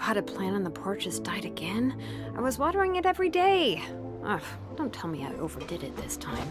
potted plant on the porch has died again. I was watering it every day. Ugh, don't tell me I overdid it this time.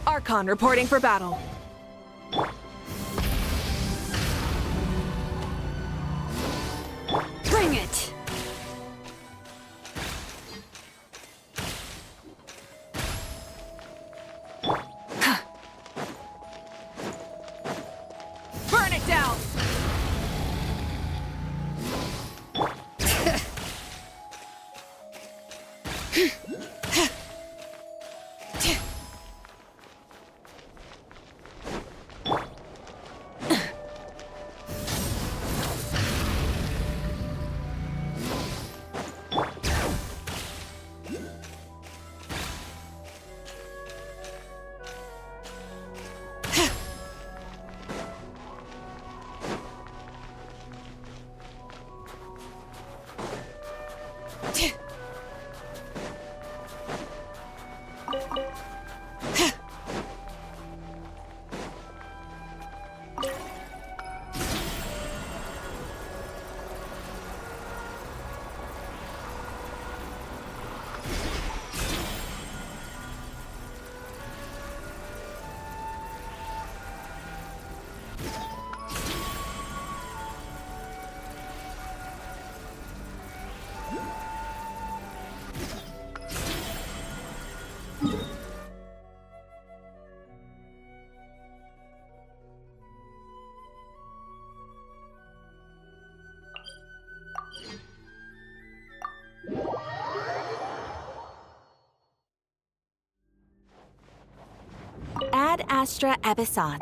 Archon reporting for battle. Bring it! Burn it down! Ad astra episode.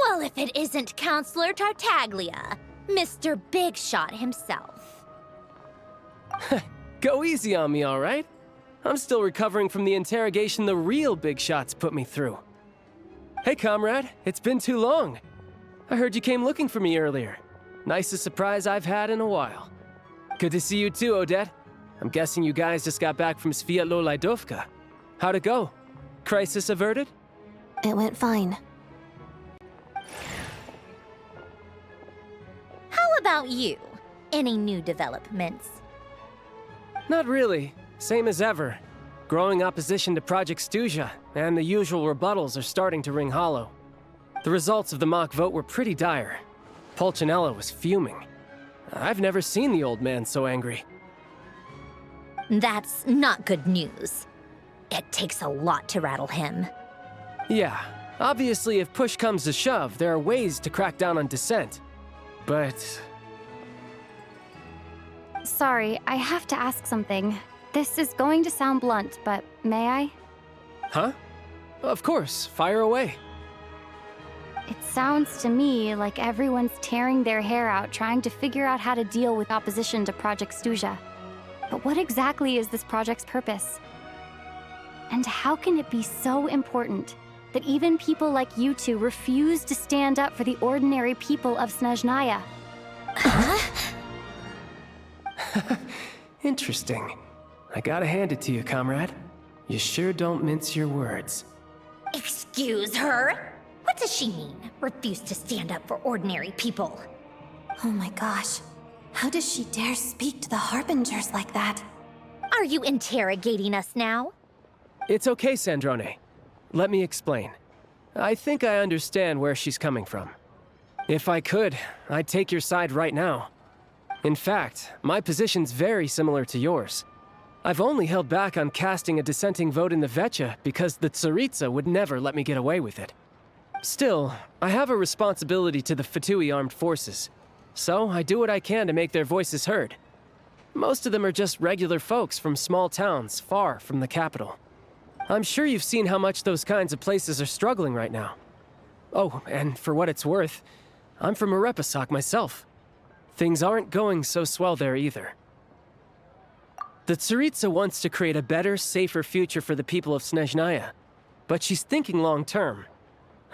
Well, if it isn't Counselor Tartaglia, Mr. Big Shot himself. Go easy on me, all right? I'm still recovering from the interrogation the real big shots put me through. Hey, comrade, it's been too long. I heard you came looking for me earlier. Nicest surprise I've had in a while. Good to see you too, Odette. I'm guessing you guys just got back from Sviatlo-Lajdovka. How'd it go? Crisis averted? It went fine. How about you? Any new developments? Not really. Same as ever. Growing opposition to Project Stuja, and the usual rebuttals are starting to ring hollow. The results of the mock vote were pretty dire. Pulcinella was fuming. I've never seen the old man so angry. That's not good news. It takes a lot to rattle him. Yeah, obviously if push comes to shove, there are ways to crack down on dissent. But... Sorry, I have to ask something. This is going to sound blunt, but may I? Huh? Of course, fire away. It sounds to me like everyone's tearing their hair out trying to figure out how to deal with opposition to Project Stuja. But what exactly is this project's purpose? And how can it be so important that even people like you two refuse to stand up for the ordinary people of Snezhnaya? Interesting. I gotta hand it to you, comrade. You sure don't mince your words. Excuse her? What does she mean? Refuse to stand up for ordinary people? Oh my gosh. How does she dare speak to the Harbingers like that? Are you interrogating us now? It's okay, Sandrone. Let me explain. I think I understand where she's coming from. If I could, I'd take your side right now. In fact, my position's very similar to yours. I've only held back on casting a dissenting vote in the Veche because the Tsaritsa would never let me get away with it. Still, I have a responsibility to the Fatui armed forces, so I do what I can to make their voices heard. Most of them are just regular folks from small towns far from the capital. I'm sure you've seen how much those kinds of places are struggling right now. Oh, and for what it's worth, I'm from Arepasak myself. Things aren't going so swell there either. The Tsaritsa wants to create a better, safer future for the people of Snezhnaya, but she's thinking long-term.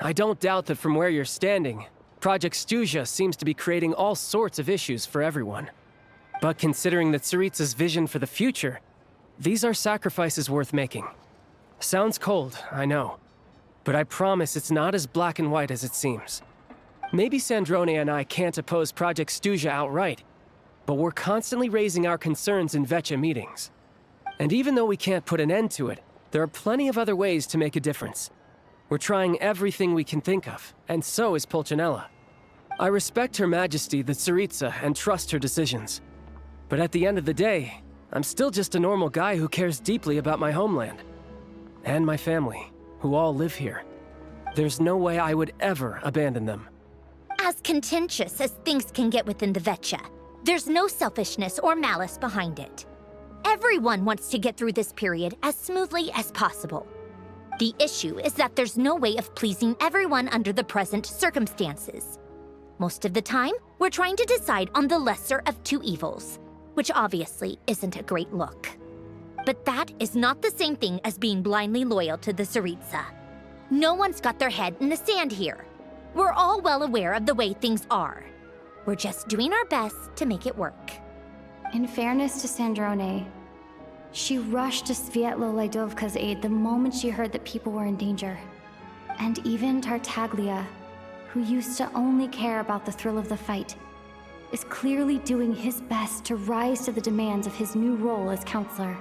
I don't doubt that from where you're standing, Project Stuja seems to be creating all sorts of issues for everyone. But considering the Tsaritsa's vision for the future, these are sacrifices worth making. Sounds cold, I know, but I promise it's not as black and white as it seems. Maybe Sandrone and I can't oppose Project Stuja outright, but we're constantly raising our concerns in Veche meetings. And even though we can't put an end to it, there are plenty of other ways to make a difference. We're trying everything we can think of, and so is Pulcinella. I respect Her Majesty, the Tsaritsa, and trust her decisions. But at the end of the day, I'm still just a normal guy who cares deeply about my homeland. And my family, who all live here. There's no way I would ever abandon them. As contentious as things can get within the Veche, there's no selfishness or malice behind it. Everyone wants to get through this period as smoothly as possible. The issue is that there's no way of pleasing everyone under the present circumstances. Most of the time, we're trying to decide on the lesser of two evils, which obviously isn't a great look. But that is not the same thing as being blindly loyal to the Tsaritsa. No one's got their head in the sand here. We're all well aware of the way things are. We're just doing our best to make it work. In fairness to Sandrone, she rushed to Sviatlo-Lajdovka's aid the moment she heard that people were in danger. And even Tartaglia, who used to only care about the thrill of the fight, is clearly doing his best to rise to the demands of his new role as counselor.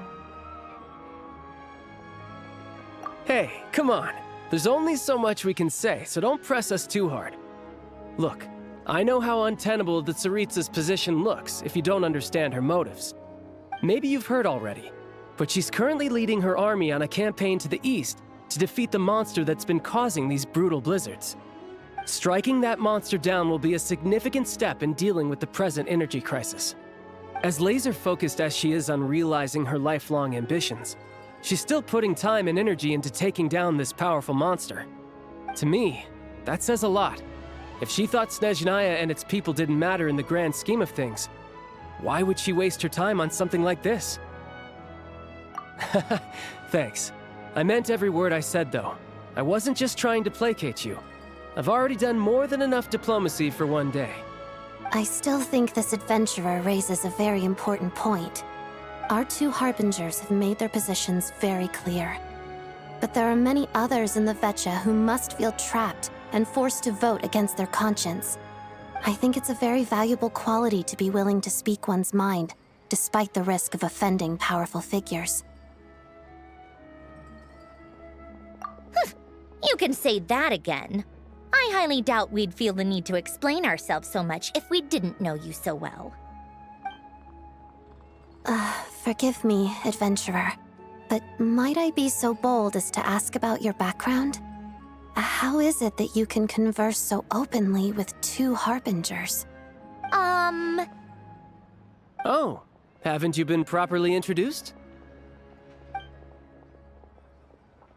Hey, come on. There's only so much we can say, so don't press us too hard. Look, I know how untenable the Tsaritsa's position looks if you don't understand her motives. Maybe you've heard already, but she's currently leading her army on a campaign to the east to defeat the monster that's been causing these brutal blizzards. Striking that monster down will be a significant step in dealing with the present energy crisis. As laser-focused as she is on realizing her lifelong ambitions, she's still putting time and energy into taking down this powerful monster. To me, that says a lot. If she thought Snezhnaya and its people didn't matter in the grand scheme of things, why would she waste her time on something like this? Thanks. I meant every word I said, though. I wasn't just trying to placate you. I've already done more than enough diplomacy for one day. I still think this adventurer raises a very important point. Our two harbingers have made their positions very clear. But there are many others in the Veche who must feel trapped and forced to vote against their conscience. I think it's a very valuable quality to be willing to speak one's mind, despite the risk of offending powerful figures. You can say that again. I highly doubt we'd feel the need to explain ourselves so much if we didn't know you so well. Forgive me, adventurer, but might I be so bold as to ask about your background? How is it that you can converse so openly with two harbingers? Oh, haven't you been properly introduced?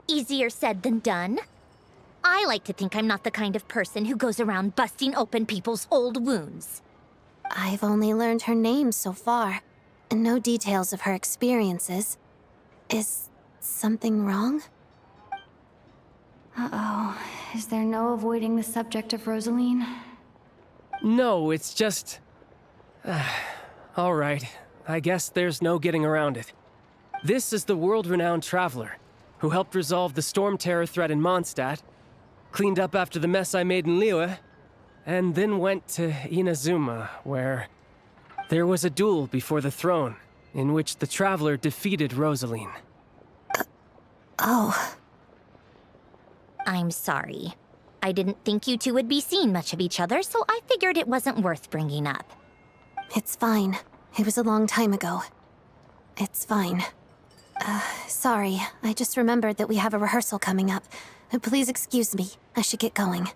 Easier said than done. I like to think I'm not the kind of person who goes around busting open people's old wounds. I've only learned her name so far, and no details of her experiences. Is something wrong? Uh-oh. Is there no avoiding the subject of Rosaline? No, it's just... all right. I guess there's no getting around it. This is the world-renowned traveler who helped resolve the storm terror threat in Mondstadt, cleaned up after the mess I made in Liyue, and then went to Inazuma, where there was a duel before the throne, in which the traveler defeated Rosaline. Oh. I'm sorry. I didn't think you two would be seeing much of each other, so I figured it wasn't worth bringing up. It's fine. It was a long time ago. It's fine. Sorry. I just remembered that we have a rehearsal coming up. Please excuse me. I should get going.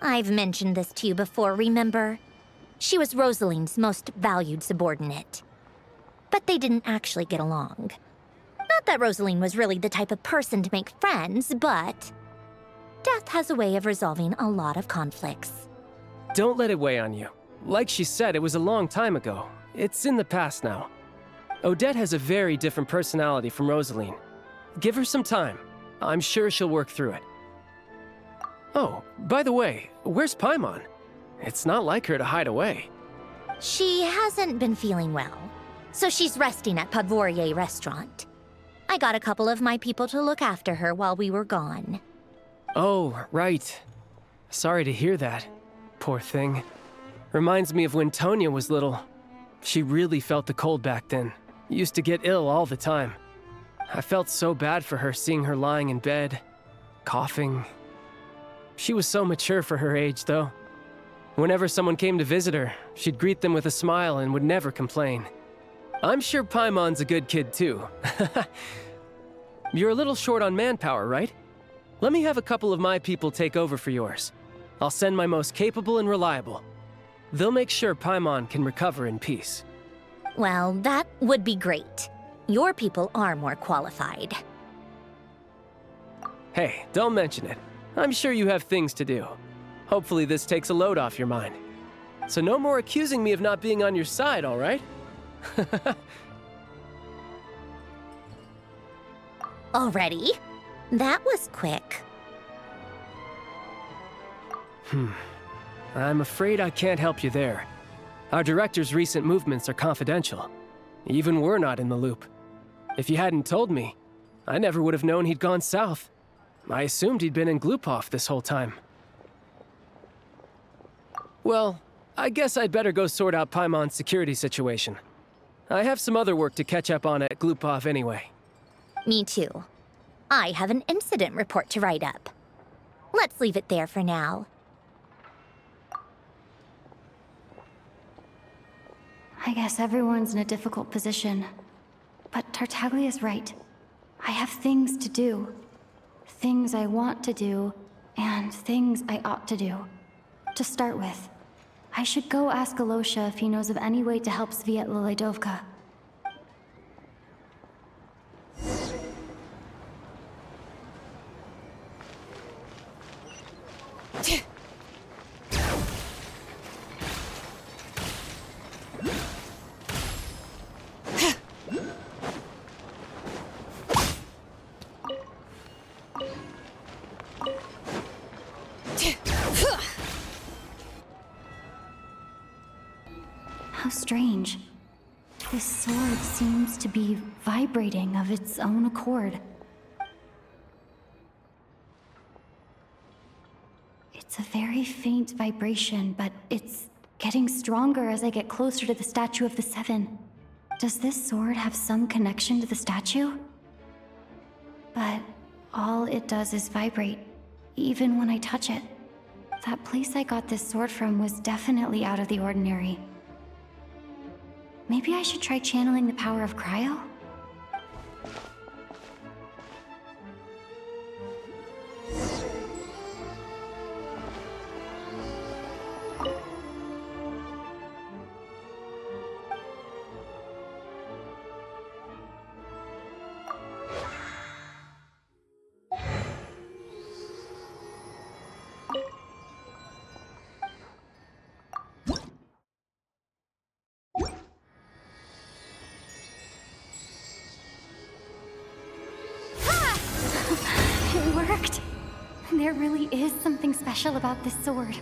I've mentioned this to you before, remember? She was Rosaline's most valued subordinate. But they didn't actually get along. Not that Rosaline was really the type of person to make friends, but death has a way of resolving a lot of conflicts. Don't let it weigh on you. Like she said, it was a long time ago. It's in the past now. Odette has a very different personality from Rosaline. Give her some time. I'm sure she'll work through it. Oh, by the way, where's Paimon? It's not like her to hide away. She hasn't been feeling well, so she's resting at Podvorier restaurant. I got a couple of my people to look after her while we were gone. Oh, right. Sorry to hear that. Poor thing. Reminds me of when Tonya was little. She really felt the cold back then. Used to get ill all the time. I felt so bad for her seeing her lying in bed, coughing. She was so mature for her age, though. Whenever someone came to visit her, she'd greet them with a smile and would never complain. I'm sure Paimon's a good kid, too. You're a little short on manpower, right? Let me have a couple of my people take over for yours. I'll send my most capable and reliable. They'll make sure Paimon can recover in peace. Well, that would be great. Your people are more qualified. Hey, don't mention it. I'm sure you have things to do. Hopefully this takes a load off your mind. So no more accusing me of not being on your side, all right? Already? That was quick. I'm afraid I can't help you there. Our director's recent movements are confidential. Even we're not in the loop. If you hadn't told me, I never would have known he'd gone south. I assumed he'd been in Glupov this whole time. Well, I guess I'd better go sort out Paimon's security situation. I have some other work to catch up on at Glupov anyway. Me too. I have an incident report to write up. Let's leave it there for now. I guess everyone's in a difficult position. But Tartaglia's right. I have things to do. Things I want to do, and things I ought to do. To start with, I should go ask Alosha if he knows of any way to help Svietla Ledovka. How strange. This sword seems to be vibrating of its own accord. It's a very faint vibration, but it's getting stronger as I get closer to the statue of the Seven. Does this sword have some connection to the statue? But all it does is vibrate, even when I touch it. That place I got this sword from was definitely out of the ordinary. Maybe I should try channeling the power of cryo? It worked! There really is something special about this sword.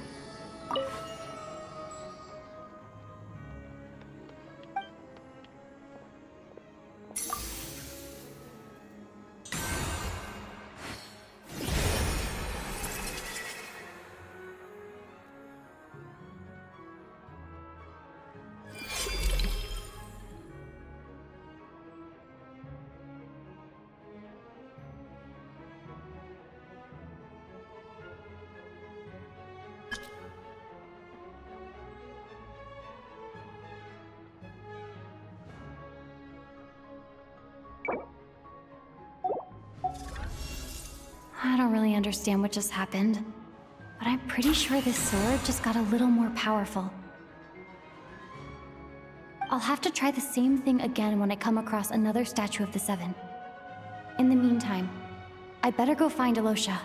I don't really understand what just happened, but I'm pretty sure this sword just got a little more powerful. I'll have to try the same thing again when I come across another statue of the Seven. In the meantime, I better go find Alosha.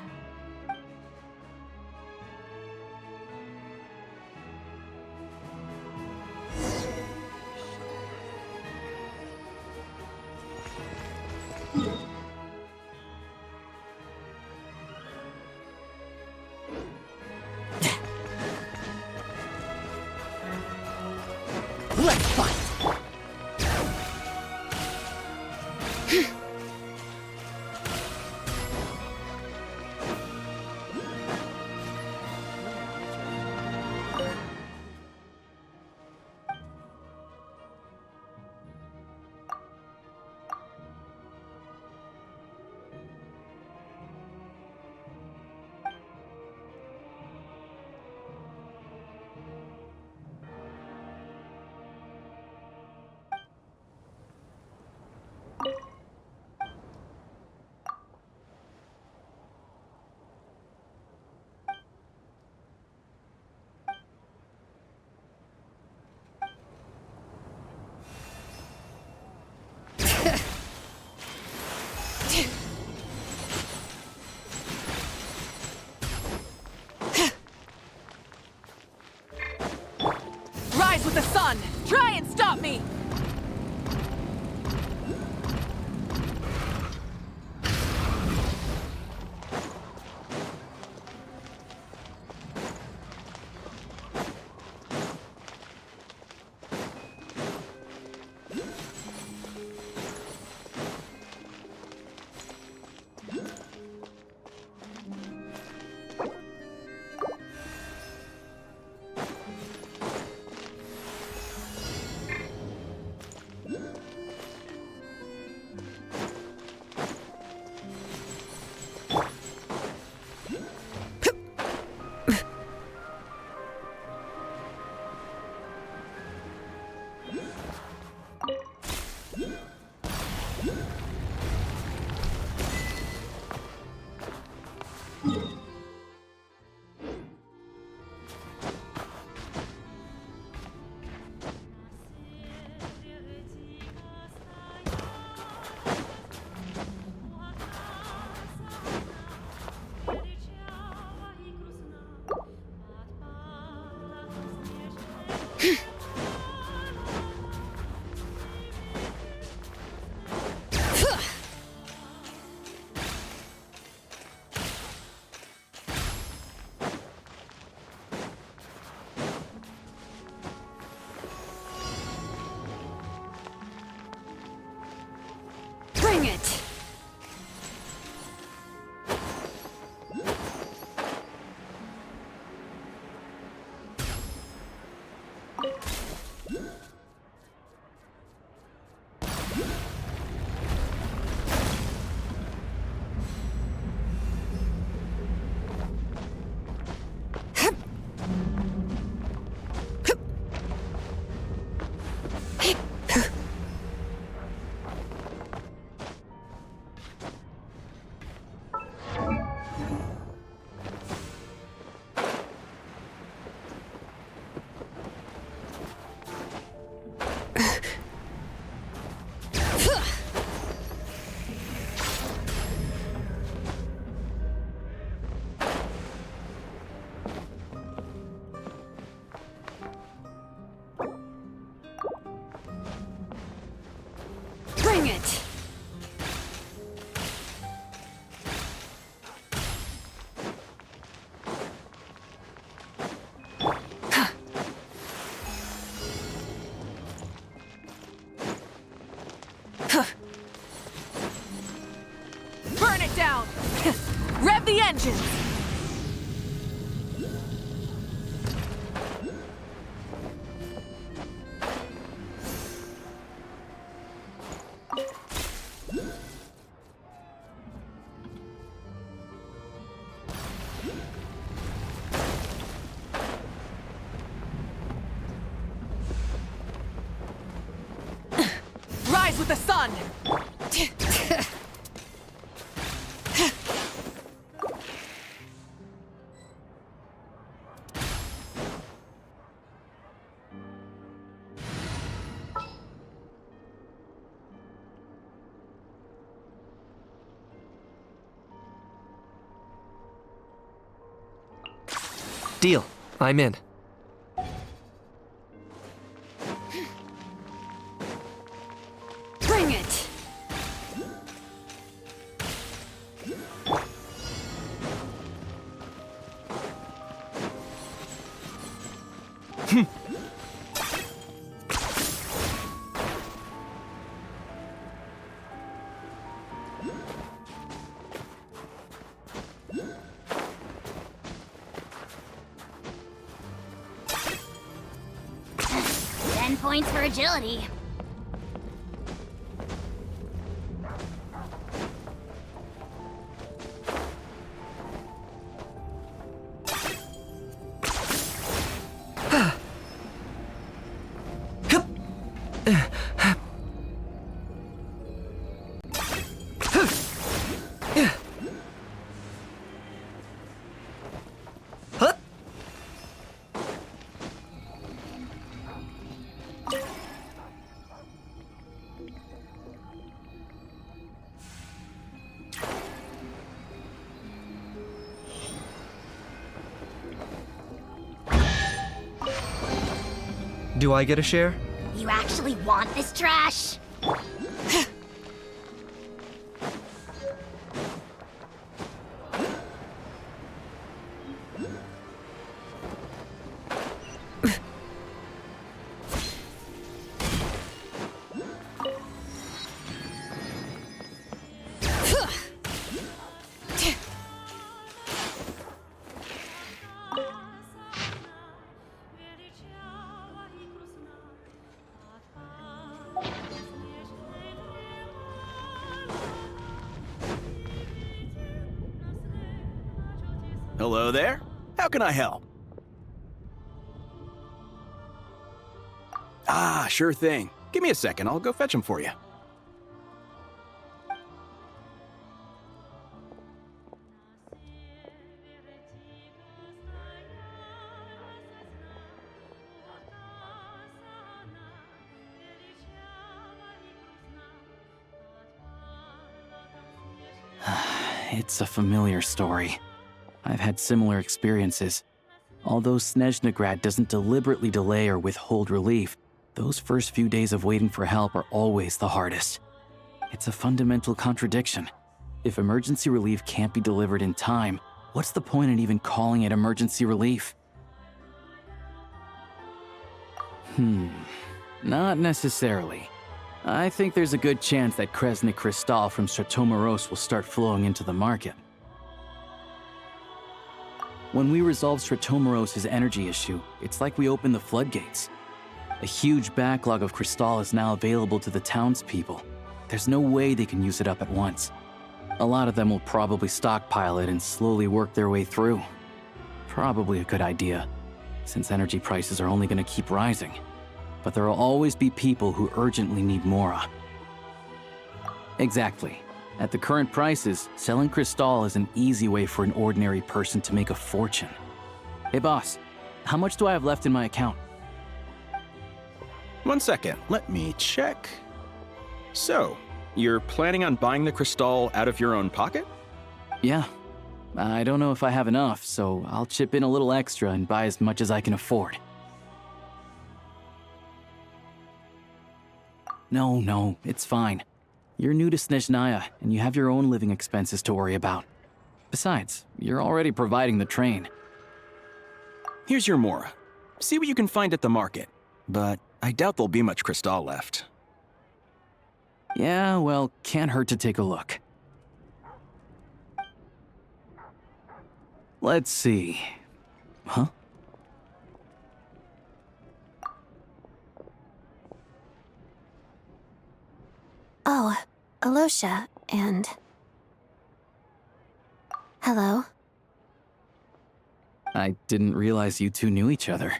Let's fight! Rise with the sun! Try and stop me! Bring it! Burn it down! Rev the engines! Rise with the sun! Deal. I'm in. Bring it! Points for agility. Do I get a share? You actually want this trash? Hello there. How can I help? Ah, sure thing. Give me a second. I'll go fetch them for you. It's a familiar story. I've had similar experiences. Although Snezhnegrad doesn't deliberately delay or withhold relief, those first few days of waiting for help are always the hardest. It's a fundamental contradiction. If emergency relief can't be delivered in time, what's the point in even calling it emergency relief? Not necessarily. I think there's a good chance that Kresny Crystal from Stratomoros will start flowing into the market. When we resolve Stratomoros' energy issue, it's like we open the floodgates. A huge backlog of Crystal is now available to the townspeople. There's no way they can use it up at once. A lot of them will probably stockpile it and slowly work their way through. Probably a good idea, since energy prices are only going to keep rising. But there will always be people who urgently need Mora. Exactly. At the current prices, selling Crystal is an easy way for an ordinary person to make a fortune. Hey boss, how much do I have left in my account? 1 second, let me check. So, you're planning on buying the Crystal out of your own pocket? Yeah. I don't know if I have enough, so I'll chip in a little extra and buy as much as I can afford. No, it's fine. You're new to Snezhnaya, and you have your own living expenses to worry about. Besides, you're already providing the train. Here's your Mora. See what you can find at the market. But I doubt there'll be much crystal left. Yeah, well, can't hurt to take a look. Let's see. Huh? Oh, Alosha, and... Hello. I didn't realize you two knew each other.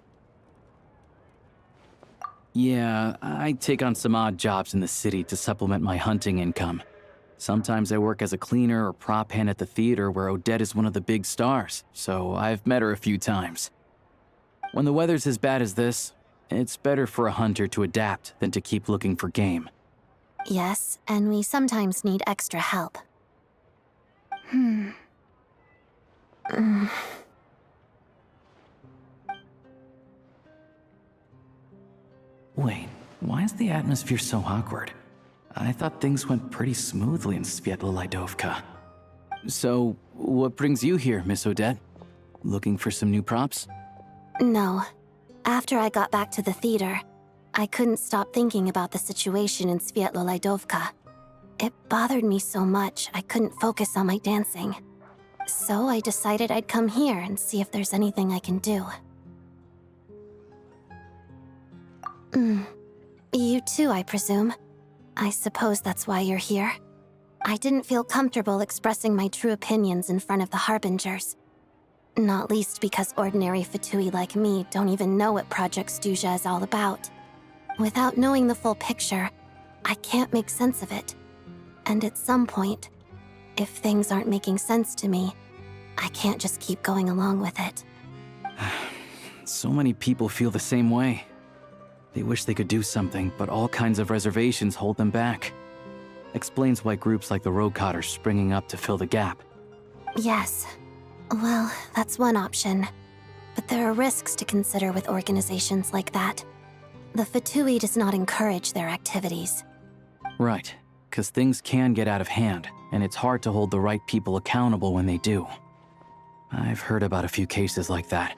Yeah, I take on some odd jobs in the city to supplement my hunting income. Sometimes I work as a cleaner or prop hand at the theater where Odette is one of the big stars, so I've met her a few times. When the weather's as bad as this, it's better for a hunter to adapt than to keep looking for game. Yes, and we sometimes need extra help. Wait, why is the atmosphere so awkward? I thought things went pretty smoothly in Svietlolaidovka. So, what brings you here, Miss Odette? Looking for some new props? No. After I got back to the theater, I couldn't stop thinking about the situation in Svietlolaidovka. It bothered me so much I couldn't focus on my dancing. So I decided I'd come here and see if there's anything I can do. You too, I presume. I suppose that's why you're here. I didn't feel comfortable expressing my true opinions in front of the Harbingers. Not least because ordinary Fatui like me don't even know what Project Stuzha is all about. Without knowing the full picture, I can't make sense of it. And at some point, if things aren't making sense to me, I can't just keep going along with it. So many people feel the same way. They wish they could do something, but all kinds of reservations hold them back. Explains why groups like the Rokot are springing up to fill the gap. Yes. Well, that's one option. But there are risks to consider with organizations like that. The Fatui does not encourage their activities. Right, because things can get out of hand, and it's hard to hold the right people accountable when they do. I've heard about a few cases like that.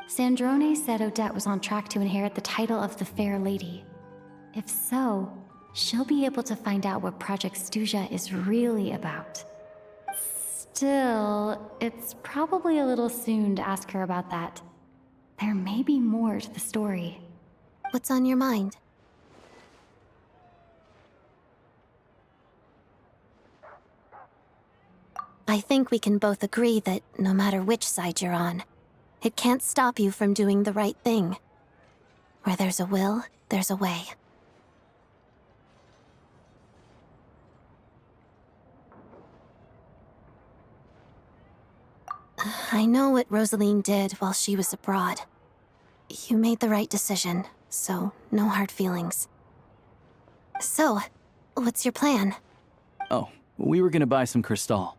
Sandrone said Odette was on track to inherit the title of the Fair Lady. If so, she'll be able to find out what Project Stuzha is really about. Still, it's probably a little soon to ask her about that. There may be more to the story. What's on your mind? I think we can both agree that no matter which side you're on, it can't stop you from doing the right thing. Where there's a will, there's a way. I know what Rosaline did while she was abroad. You made the right decision, so no hard feelings. So, what's your plan? Oh, we were gonna buy some crystal.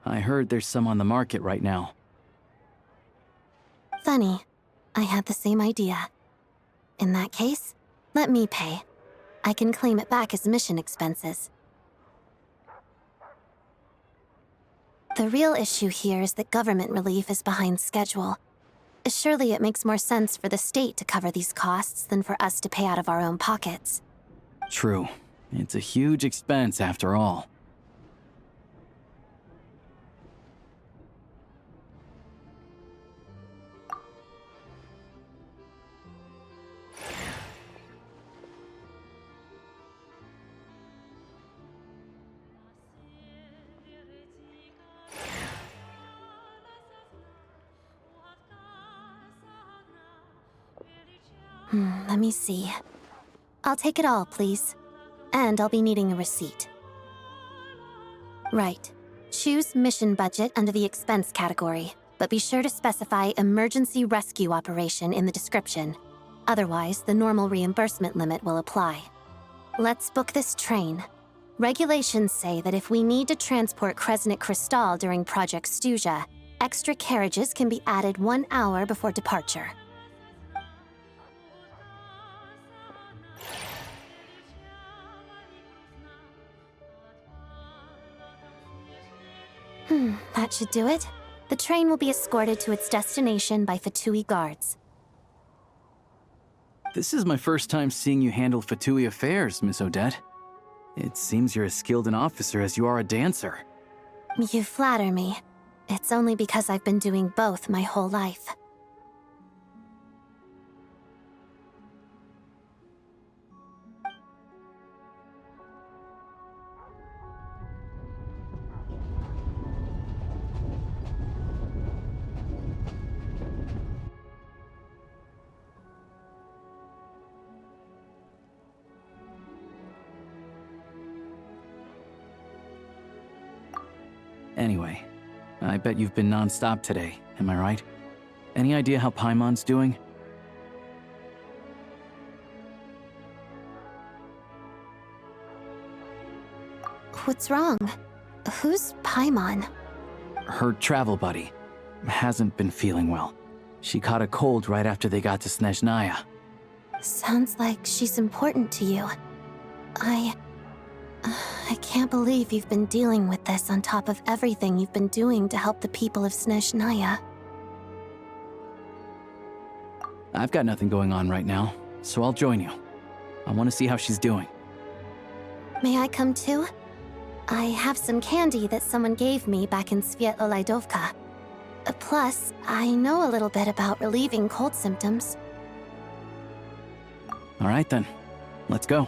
I heard there's some on the market right now. Funny. I had the same idea. In that case, let me pay. I can claim it back as mission expenses. The real issue here is that government relief is behind schedule. Surely it makes more sense for the state to cover these costs than for us to pay out of our own pockets. True. It's a huge expense after all. Let me see. I'll take it all, please. And I'll be needing a receipt. Right. Choose mission budget under the expense category, but be sure to specify emergency rescue operation in the description. Otherwise, the normal reimbursement limit will apply. Let's book this train. Regulations say that if we need to transport Kresnik Crystal during Project Stuzha, extra carriages can be added 1 hour before departure. That should do it. The train will be escorted to its destination by Fatui guards. This is my first time seeing you handle Fatui affairs, Miss Odette. It seems you're as skilled an officer as you are a dancer. You flatter me. It's only because I've been doing both my whole life. Anyway, I bet you've been non-stop today, am I right? Any idea how Paimon's doing? What's wrong? Who's Paimon? Her travel buddy hasn't been feeling well. She caught a cold right after they got to Snezhnaya. Sounds like she's important to you. I can't believe you've been dealing with this on top of everything you've been doing to help the people of Snezhnaya. I've got nothing going on right now, so I'll join you. I want to see how she's doing. May I come too? I have some candy that someone gave me back in Svietolaidovka. Plus, I know a little bit about relieving cold symptoms. All right then, let's go.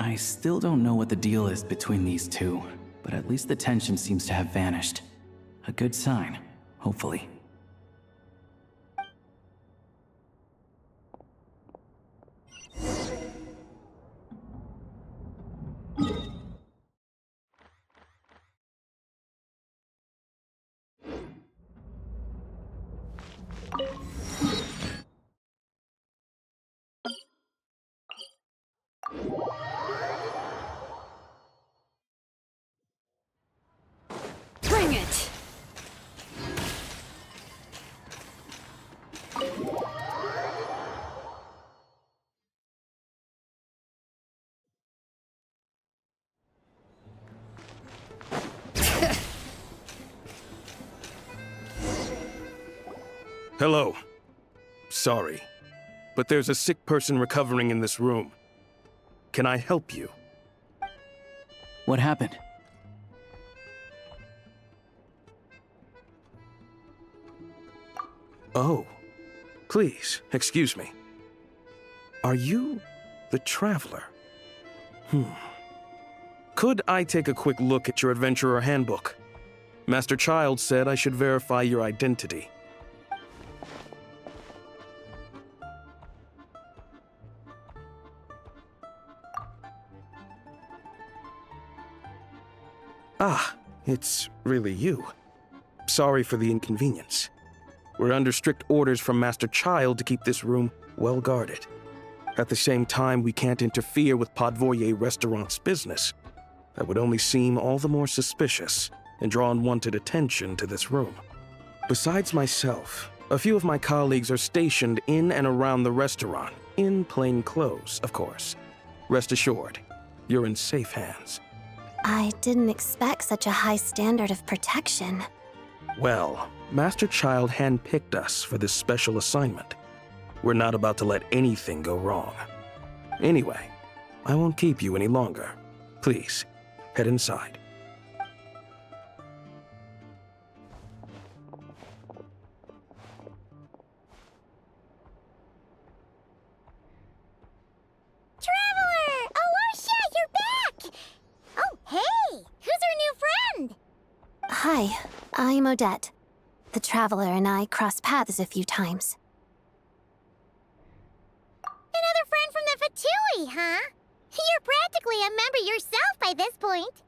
I still don't know what the deal is between these two, but at least the tension seems to have vanished. A good sign, hopefully. Bring it! Hello. Sorry, but there's a sick person recovering in this room. Can I help you? What happened? Oh, please, excuse me. Are you the Traveler? Could I take a quick look at your Adventurer Handbook? Master Child said I should verify your identity. Ah, it's really you. Sorry for the inconvenience. We're under strict orders from Master Child to keep this room well guarded. At the same time, we can't interfere with Podvoye Restaurant's business. That would only seem all the more suspicious and draw unwanted attention to this room. Besides myself, a few of my colleagues are stationed in and around the restaurant, in plain clothes, of course. Rest assured, you're in safe hands. I didn't expect such a high standard of protection. Well, Master Child handpicked us for this special assignment. We're not about to let anything go wrong. Anyway, I won't keep you any longer. Please, head inside. Traveler! Alosha, you're back! Oh, hey! Who's our new friend? Hi, I'm Odette. The Traveler and I crossed paths a few times. Another friend from the Fatui, huh? You're practically a member yourself by this point.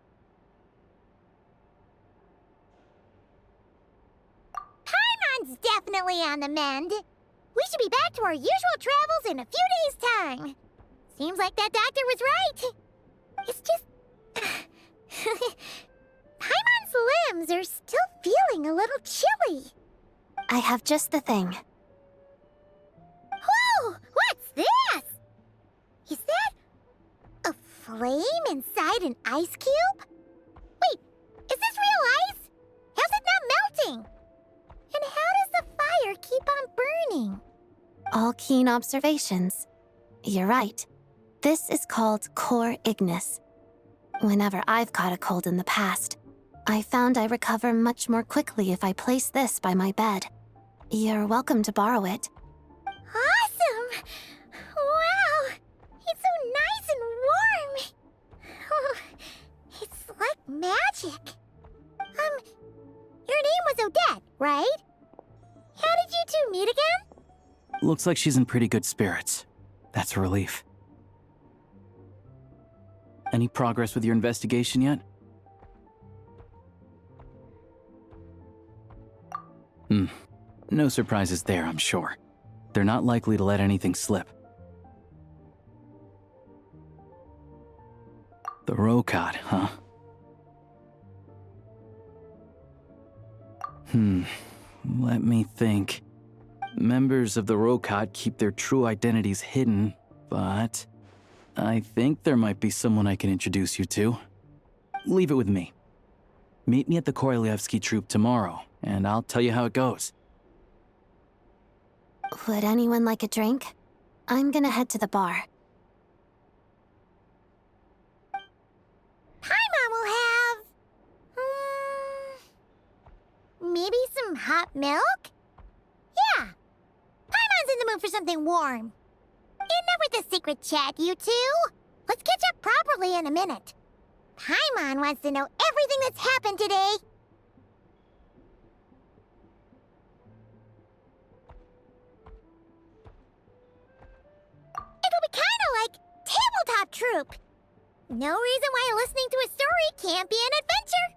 Paimon's definitely on the mend. We should be back to our usual travels in a few days' time. Seems like that doctor was right. It's just... Paimon's limbs are still feeling a little chilly. I have just the thing. Whoa! What's this? Is that... a flame inside an ice cube? Wait, is this real ice? How's it not melting? And how does the fire keep on burning? All keen observations. You're right. This is called core ignis. Whenever I've caught a cold in the past, I found I recover much more quickly if I place this by my bed. You're welcome to borrow it. Awesome! Wow! It's so nice and warm! Oh, it's like magic. Your name was Odette, right? How did you two meet again? Looks like she's in pretty good spirits. That's a relief. Any progress with your investigation yet? No surprises there, I'm sure. They're not likely to let anything slip. The Rokad, huh? Let me think. Members of the Rokad keep their true identities hidden, but I think there might be someone I can introduce you to. Leave it with me. Meet me at the Korolyevsky Troop tomorrow, and I'll tell you how it goes. Would anyone like a drink? I'm gonna head to the bar. Paimon will have... maybe some hot milk? Yeah. Paimon's in the mood for something warm. Enough with the secret chat, you two. Let's catch up properly in a minute. Paimon wants to know everything that's happened today. It'll be kinda like tabletop troop. No reason why listening to a story can't be an adventure.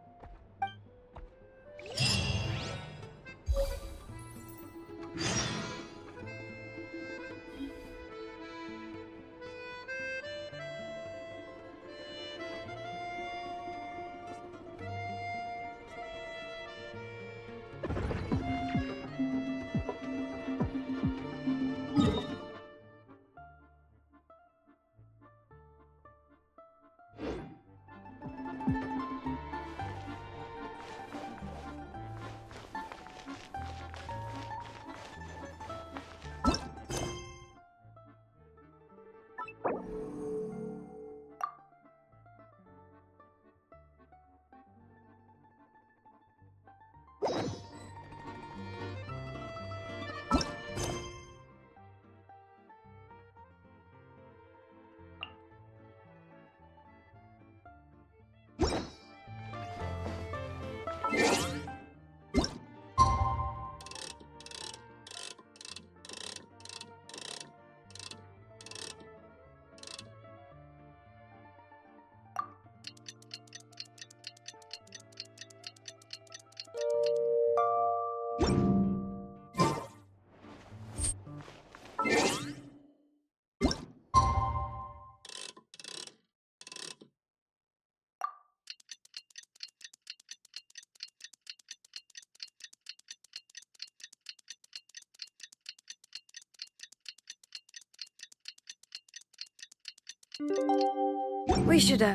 We should,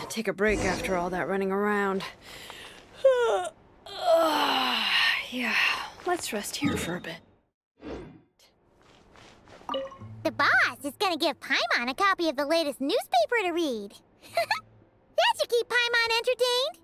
take a break after all that running around. Yeah, let's rest here for a bit. The boss is gonna give Paimon a copy of the latest newspaper to read. That should keep Paimon entertained.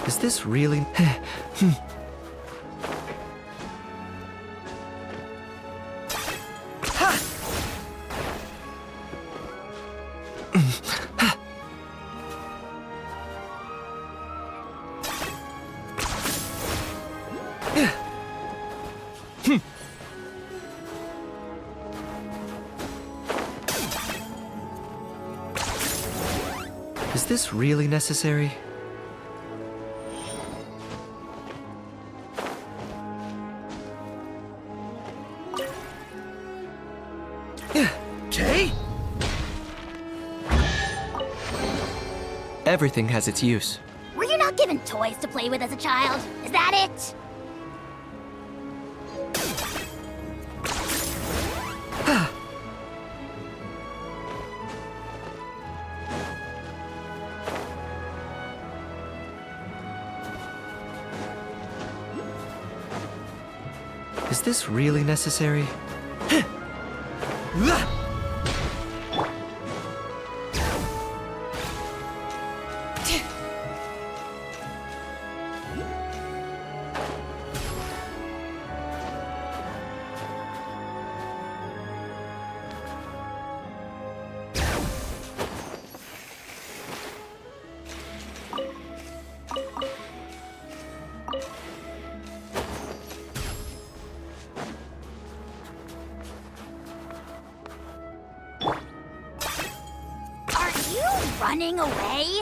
Is this really... Is this really necessary? Okay? Everything has its use. Were you not given toys to play with as a child? Is that it? Is this really necessary? Running away?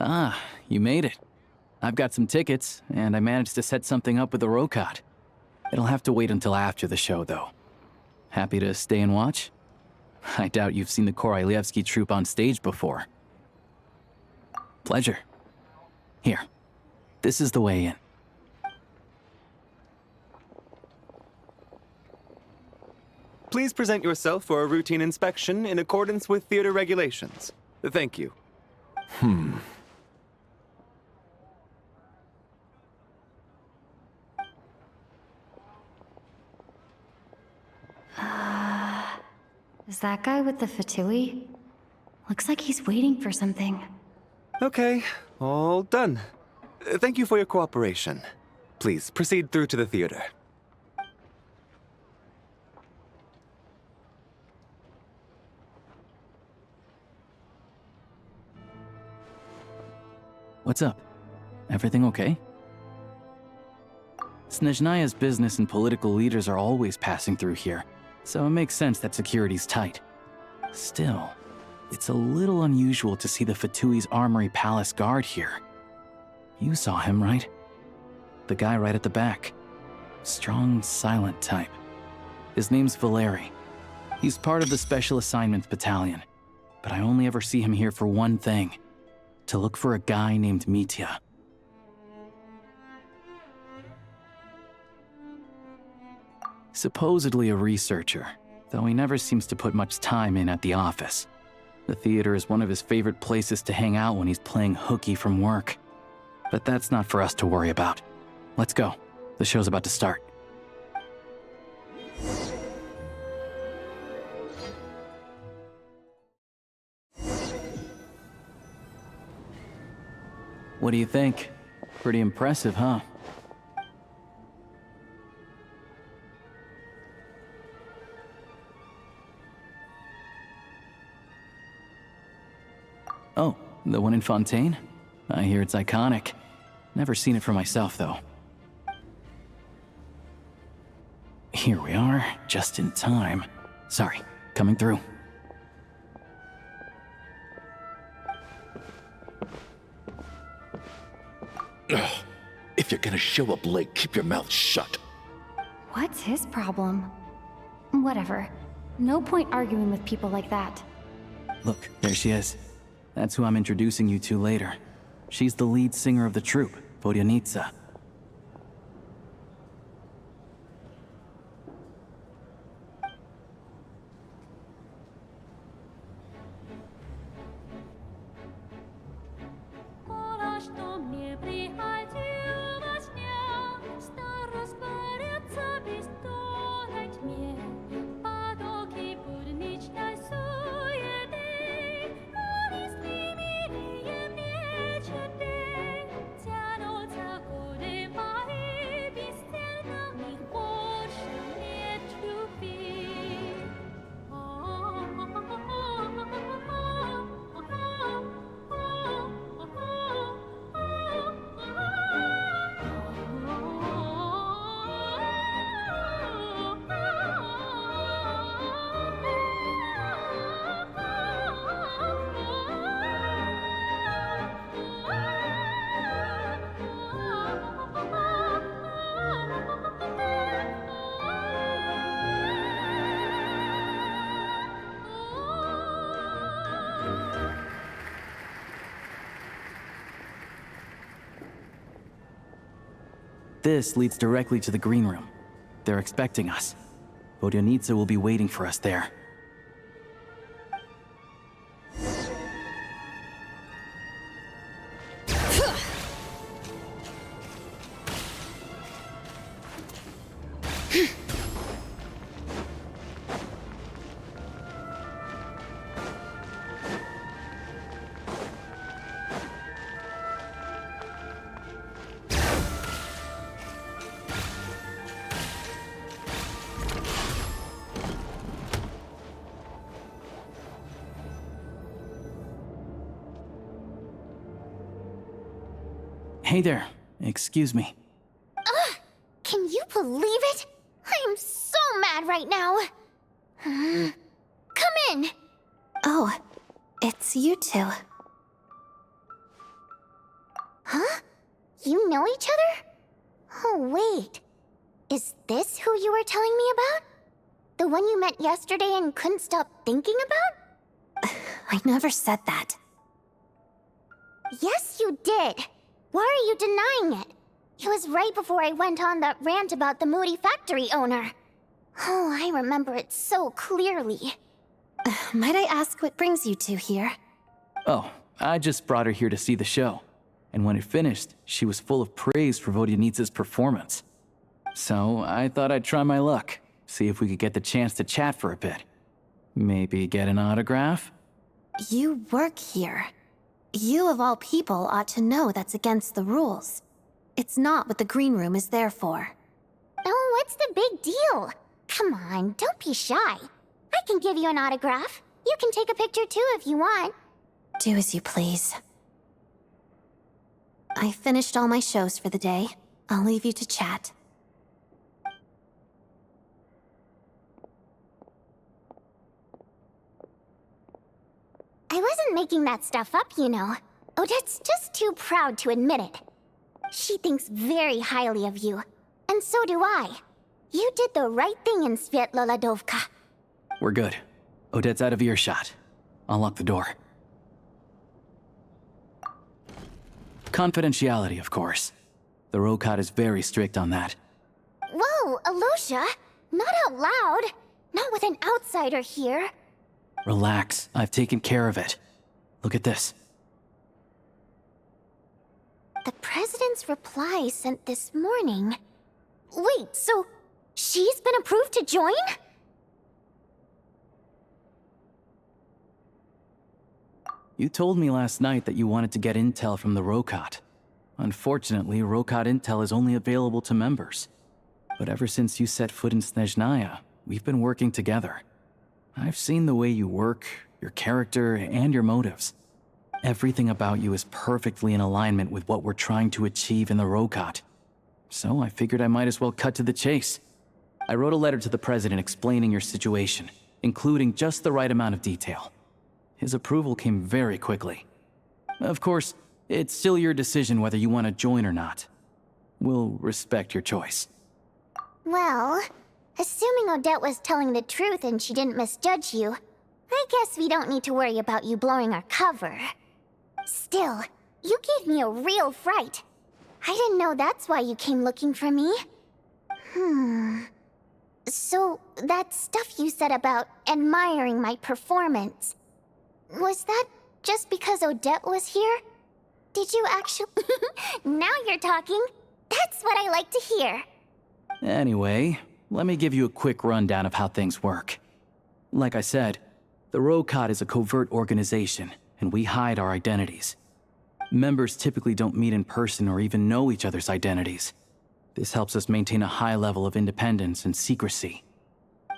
Ah, you made it. I've got some tickets, and I managed to set something up with the Rokot. It'll have to wait until after the show, though. Happy to stay and watch? I doubt you've seen the Korolyevsky troupe on stage before. Pleasure. Here, this is the way in. Please present yourself for a routine inspection in accordance with theater regulations. Thank you. Is that guy with the fatui? Looks like he's waiting for something. Okay, all done. Thank you for your cooperation. Please proceed through to the theater. What's up? Everything okay? Snezhnaya's business and political leaders are always passing through here, so it makes sense that security's tight. Still, it's a little unusual to see the Fatui's Armory Palace guard here. You saw him, right? The guy right at the back. Strong, silent type. His name's Valeri. He's part of the Special Assignments Battalion, but I only ever see him here for one thing. To look for a guy named Mitya. Supposedly a researcher, though he never seems to put much time in at the office. The theater is one of his favorite places to hang out when he's playing hooky from work. But that's not for us to worry about. Let's go. The show's about to start. What do you think? Pretty impressive, huh? Oh, the one in Fontaine? I hear it's iconic. Never seen it for myself, though. Here we are, just in time. Sorry, coming through. Ugh. If you're gonna show up late, keep your mouth shut. What's his problem? Whatever. No point arguing with people like that. Look, there she is. That's who I'm introducing you to later. She's the lead singer of the troupe, Vodyanitsa. This leads directly to the green room. They're expecting us. Vodyanitsa will be waiting for us there. Hey there. Excuse me. Can you believe it? I am so mad right now. Come in. Oh, it's you two. Huh? You know each other? Oh, wait. Is this who you were telling me about? The one you met yesterday and couldn't stop thinking about? I never said that. Yes, you did. Why are you denying it? It was right before I went on that rant about the moody factory owner. Oh, I remember it so clearly. Might I ask what brings you two here? Oh, I just brought her here to see the show. And when it finished, she was full of praise for Vodyanitsa's performance. So I thought I'd try my luck, see if we could get the chance to chat for a bit. Maybe get an autograph? You work here. You, of all people, ought to know that's against the rules. It's not what the green room is there for. Oh, what's the big deal? Come on, don't be shy. I can give you an autograph. You can take a picture too if you want. Do as you please. I finished all my shows for the day. I'll leave you to chat. I wasn't making that stuff up, you know. Odette's just too proud to admit it. She thinks very highly of you. And so do I. You did the right thing in Svietloladovka. We're good. Odette's out of earshot. I'll lock the door. Confidentiality, of course. The Rokat is very strict on that. Whoa, Alosha! Not out loud! Not with an outsider here. Relax, I've taken care of it. Look at this. The President's reply sent this morning. Wait, so she's been approved to join? You told me last night that you wanted to get intel from the Rokat. Unfortunately, Rokat intel is only available to members. But ever since you set foot in Snezhnaya, we've been working together. I've seen the way you work, your character, and your motives. Everything about you is perfectly in alignment with what we're trying to achieve in the Rokat. So I figured I might as well cut to the chase. I wrote a letter to the President explaining your situation, including just the right amount of detail. His approval came very quickly. Of course, It's still your decision whether you want to join or not. We'll respect your choice. Well, assuming Odette was telling the truth and she didn't misjudge you, I guess we don't need to worry about you blowing our cover. Still, you gave me a real fright. I didn't know that's why you came looking for me. So, that stuff you said about admiring my performance, was that just because Odette was here? Did you actually... Now you're talking. That's what I like to hear. Anyway, let me give you a quick rundown of how things work. Like I said, the Rokot is a covert organization, and we hide our identities. Members typically don't meet in person or even know each other's identities. This helps us maintain a high level of independence and secrecy.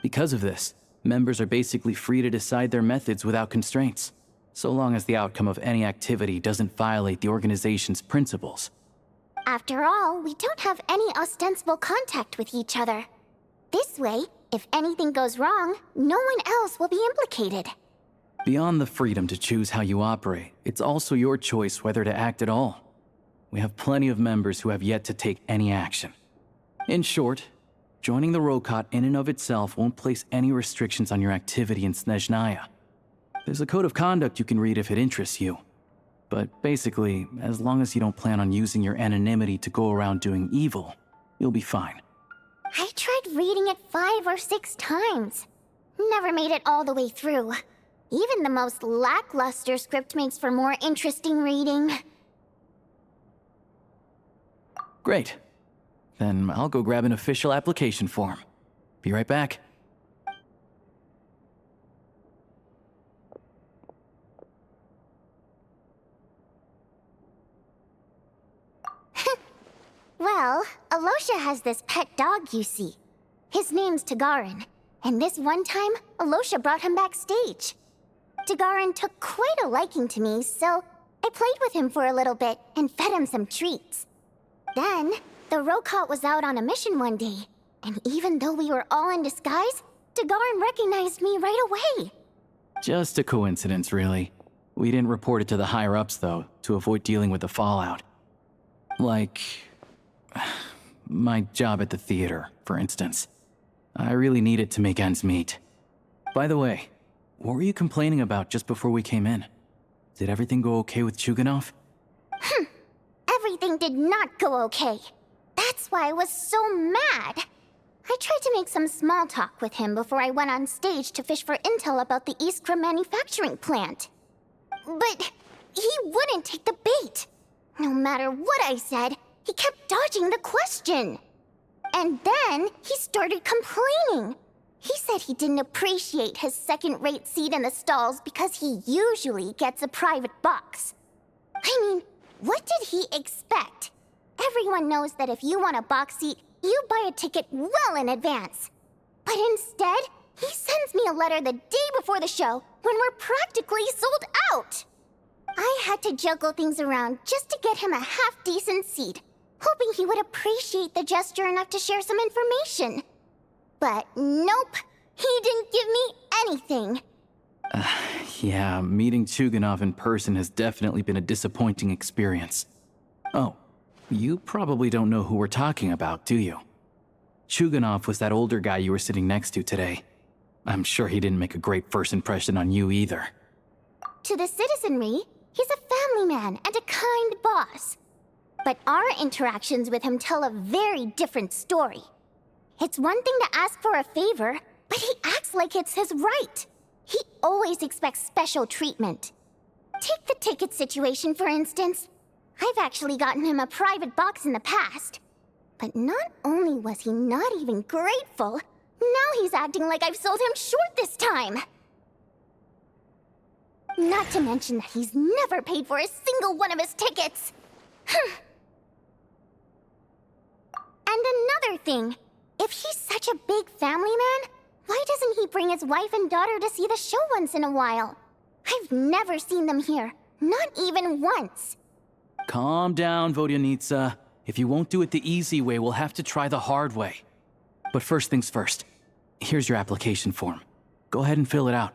Because of this, members are basically free to decide their methods without constraints, so long as the outcome of any activity doesn't violate the organization's principles. After all, we don't have any ostensible contact with each other. This way, if anything goes wrong, no one else will be implicated. Beyond the freedom to choose how you operate, it's also your choice whether to act at all. We have plenty of members who have yet to take any action. In short, joining the Rokot in and of itself won't place any restrictions on your activity in Snezhnaya. There's a code of conduct you can read if it interests you. But basically, as long as you don't plan on using your anonymity to go around doing evil, you'll be fine. I tried reading it 5 or 6 times. Never made it all the way through. Even the most lackluster script makes for more interesting reading. Great. Then I'll go grab an official application form. Be right back. Well, Alosha has this pet dog, you see. His name's Tagarin, and this one time, Alosha brought him backstage. Tagarin took quite a liking to me, so I played with him for a little bit and fed him some treats. Then, the Rokot was out on a mission one day, and even though we were all in disguise, Tagarin recognized me right away. Just a coincidence, really. We didn't report it to the higher-ups, though, to avoid dealing with the fallout. Like... my job at the theater, for instance. I really needed to make ends meet. By the way, what were you complaining about just before we came in? Did everything go okay with Chuganov? Everything did not go okay. That's why I was so mad. I tried to make some small talk with him before I went on stage to fish for intel about the Iskra manufacturing plant. But he wouldn't take the bait. No matter what I said, he kept dodging the question. And then he started complaining. He said he didn't appreciate his second-rate seat in the stalls because he usually gets a private box. I mean, what did he expect? Everyone knows that if you want a box seat, you buy a ticket well in advance. But instead, he sends me a letter the day before the show when we're practically sold out. I had to juggle things around just to get him a half-decent seat, hoping he would appreciate the gesture enough to share some information. But nope, he didn't give me anything. Yeah, meeting Chuganov in person has definitely been a disappointing experience. Oh, you probably don't know who we're talking about, do you? Chuganov was that older guy you were sitting next to today. I'm sure he didn't make a great first impression on you either. To the citizenry, he's a family man and a kind boss. But our interactions with him tell a very different story. It's one thing to ask for a favor, but he acts like it's his right. He always expects special treatment. Take the ticket situation, for instance. I've actually gotten him a private box in the past. But not only was he not even grateful, now he's acting like I've sold him short this time. Not to mention that he's never paid for a single one of his tickets. And another thing, if he's such a big family man, why doesn't he bring his wife and daughter to see the show once in a while? I've never seen them here, not even once. Calm down, Vodyanitsa. If you won't do it the easy way, we'll have to try the hard way. But first things first, here's your application form. Go ahead and fill it out.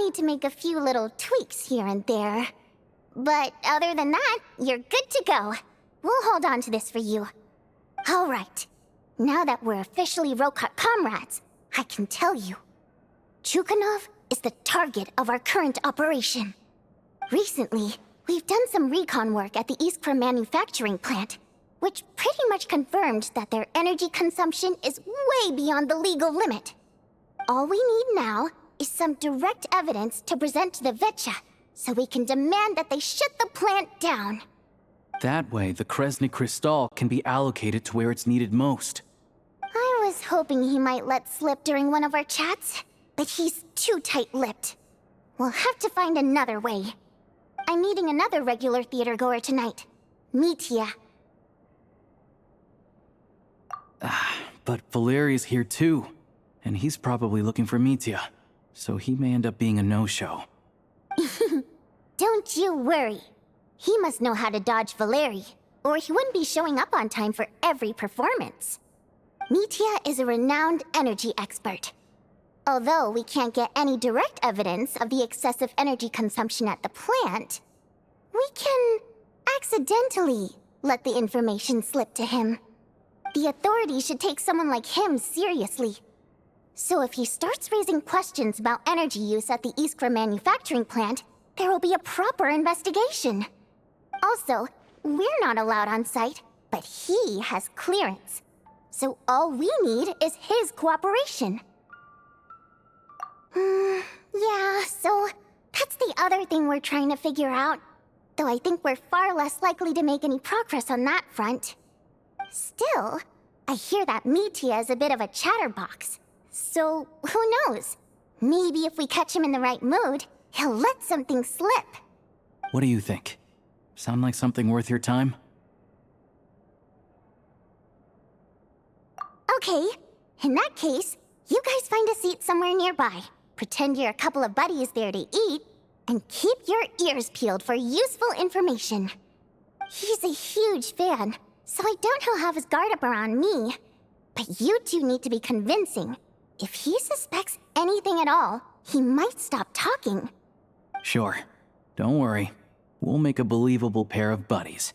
need to make a few little tweaks here and there. But other than that, you're good to go. We'll hold on to this for you. All right. Now that we're officially Rokat comrades, I can tell you. Chukhanov is the target of our current operation. Recently, we've done some recon work at the Iskra manufacturing plant, which pretty much confirmed that their energy consumption is way beyond the legal limit. All we need now is some direct evidence to present to the Veche, so we can demand that they shut the plant down. That way, the Kresny Crystal can be allocated to where it's needed most. I was hoping he might let slip during one of our chats, but he's too tight-lipped. We'll have to find another way. I'm meeting another regular theater-goer tonight, Mitya. But Valeri's here too, and he's probably looking for Mitya, so he may end up being a no-show. Don't you worry. He must know how to dodge Valeri, or he wouldn't be showing up on time for every performance. Mitya is a renowned energy expert. Although we can't get any direct evidence of the excessive energy consumption at the plant, we can accidentally let the information slip to him. The authorities should take someone like him seriously. So if he starts raising questions about energy use at the Iskra manufacturing plant, there will be a proper investigation. Also, we're not allowed on site, but he has clearance. So all we need is his cooperation. Yeah, so that's the other thing we're trying to figure out. Though I think we're far less likely to make any progress on that front. Still, I hear that Mitya is a bit of a chatterbox. So, who knows? Maybe if we catch him in the right mood, he'll let something slip. What do you think? Sound like something worth your time? Okay, in that case, you guys find a seat somewhere nearby. Pretend you're a couple of buddies there to eat, and keep your ears peeled for useful information. He's a huge fan, so I doubt he'll have his guard up around me. But you two need to be convincing. If he suspects anything at all, he might stop talking. Sure. Don't worry. We'll make a believable pair of buddies.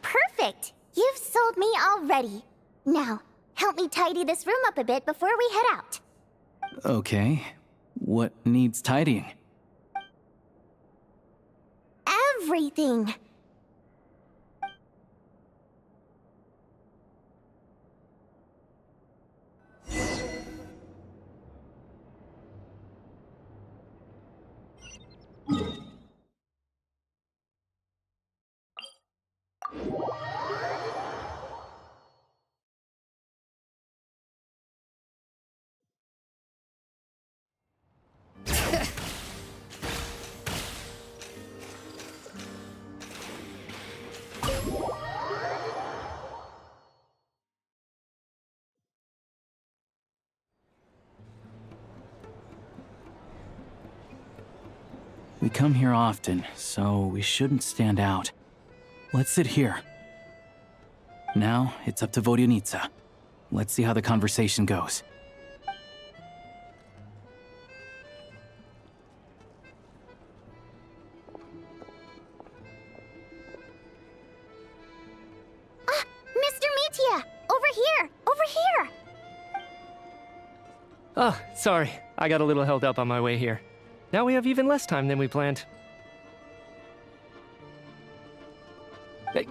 Perfect! You've sold me already. Now, help me tidy this room up a bit before we head out. Okay. What needs tidying? Everything! We come here often, so we shouldn't stand out. Let's sit here. Now, it's up to Vodyanitsa. Let's see how the conversation goes. Mr. Mitya! Over here! Over here! Oh, sorry. I got a little held up on my way here. Now we have even less time than we planned.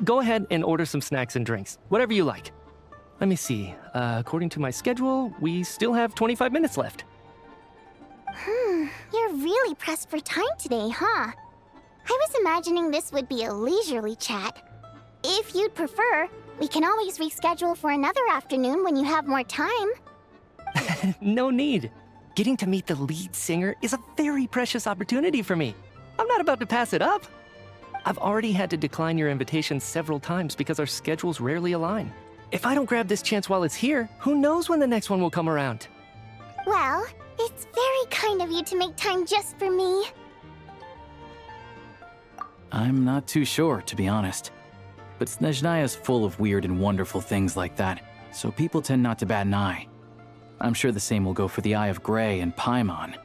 Go ahead and order some snacks and drinks, whatever you like. Let me see. According to my schedule, we still have 25 minutes left. You're really pressed for time today, huh? I was imagining this would be a leisurely chat. If you'd prefer, we can always reschedule for another afternoon when you have more time. No need. Getting to meet the lead singer is a very precious opportunity for me. I'm not about to pass it up. I've already had to decline your invitation several times because our schedules rarely align. If I don't grab this chance while it's here, who knows when the next one will come around? Well, it's very kind of you to make time just for me. I'm not too sure, to be honest. But Snezhnaya's full of weird and wonderful things like that, so people tend not to bat an eye. I'm sure the same will go for the Eye of Grey and Paimon.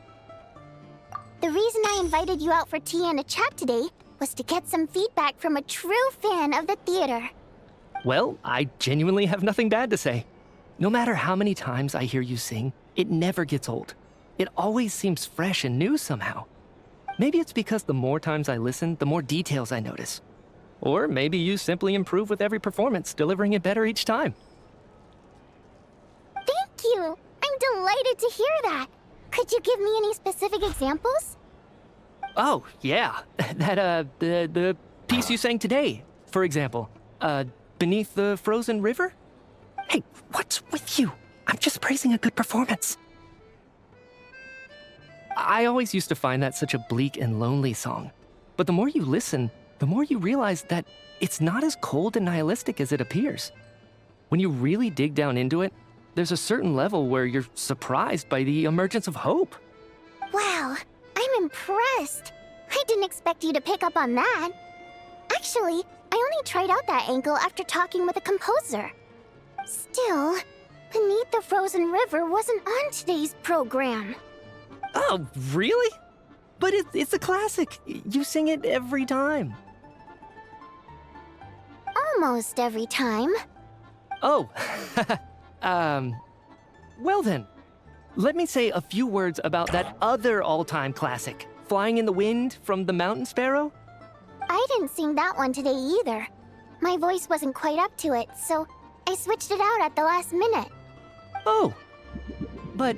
The reason I invited you out for tea and a chat today was to get some feedback from a true fan of the theater. Well, I genuinely have nothing bad to say. No matter how many times I hear you sing, it never gets old. It always seems fresh and new somehow. Maybe it's because the more times I listen, the more details I notice. Or maybe you simply improve with every performance, delivering it better each time. Thank you! I'm delighted to hear that! Could you give me any specific examples? Oh, yeah. The piece you sang today, for example. Beneath the Frozen River? Hey, what's with you? I'm just praising a good performance. I always used to find that such a bleak and lonely song. But the more you listen, the more you realize that it's not as cold and nihilistic as it appears. When you really dig down into it, there's a certain level where you're surprised by the emergence of hope. Wow, I'm impressed. I didn't expect you to pick up on that. Actually, I only tried out that angle after talking with a composer. Still, Beneath the Frozen River wasn't on today's program. Oh, really? But it's a classic. You sing it every time. Almost every time. Oh, well then, let me say a few words about that other all-time classic, Flying in the Wind from the Mountain Sparrow. I didn't sing that one today either. My voice wasn't quite up to it, so I switched it out at the last minute. Oh, but,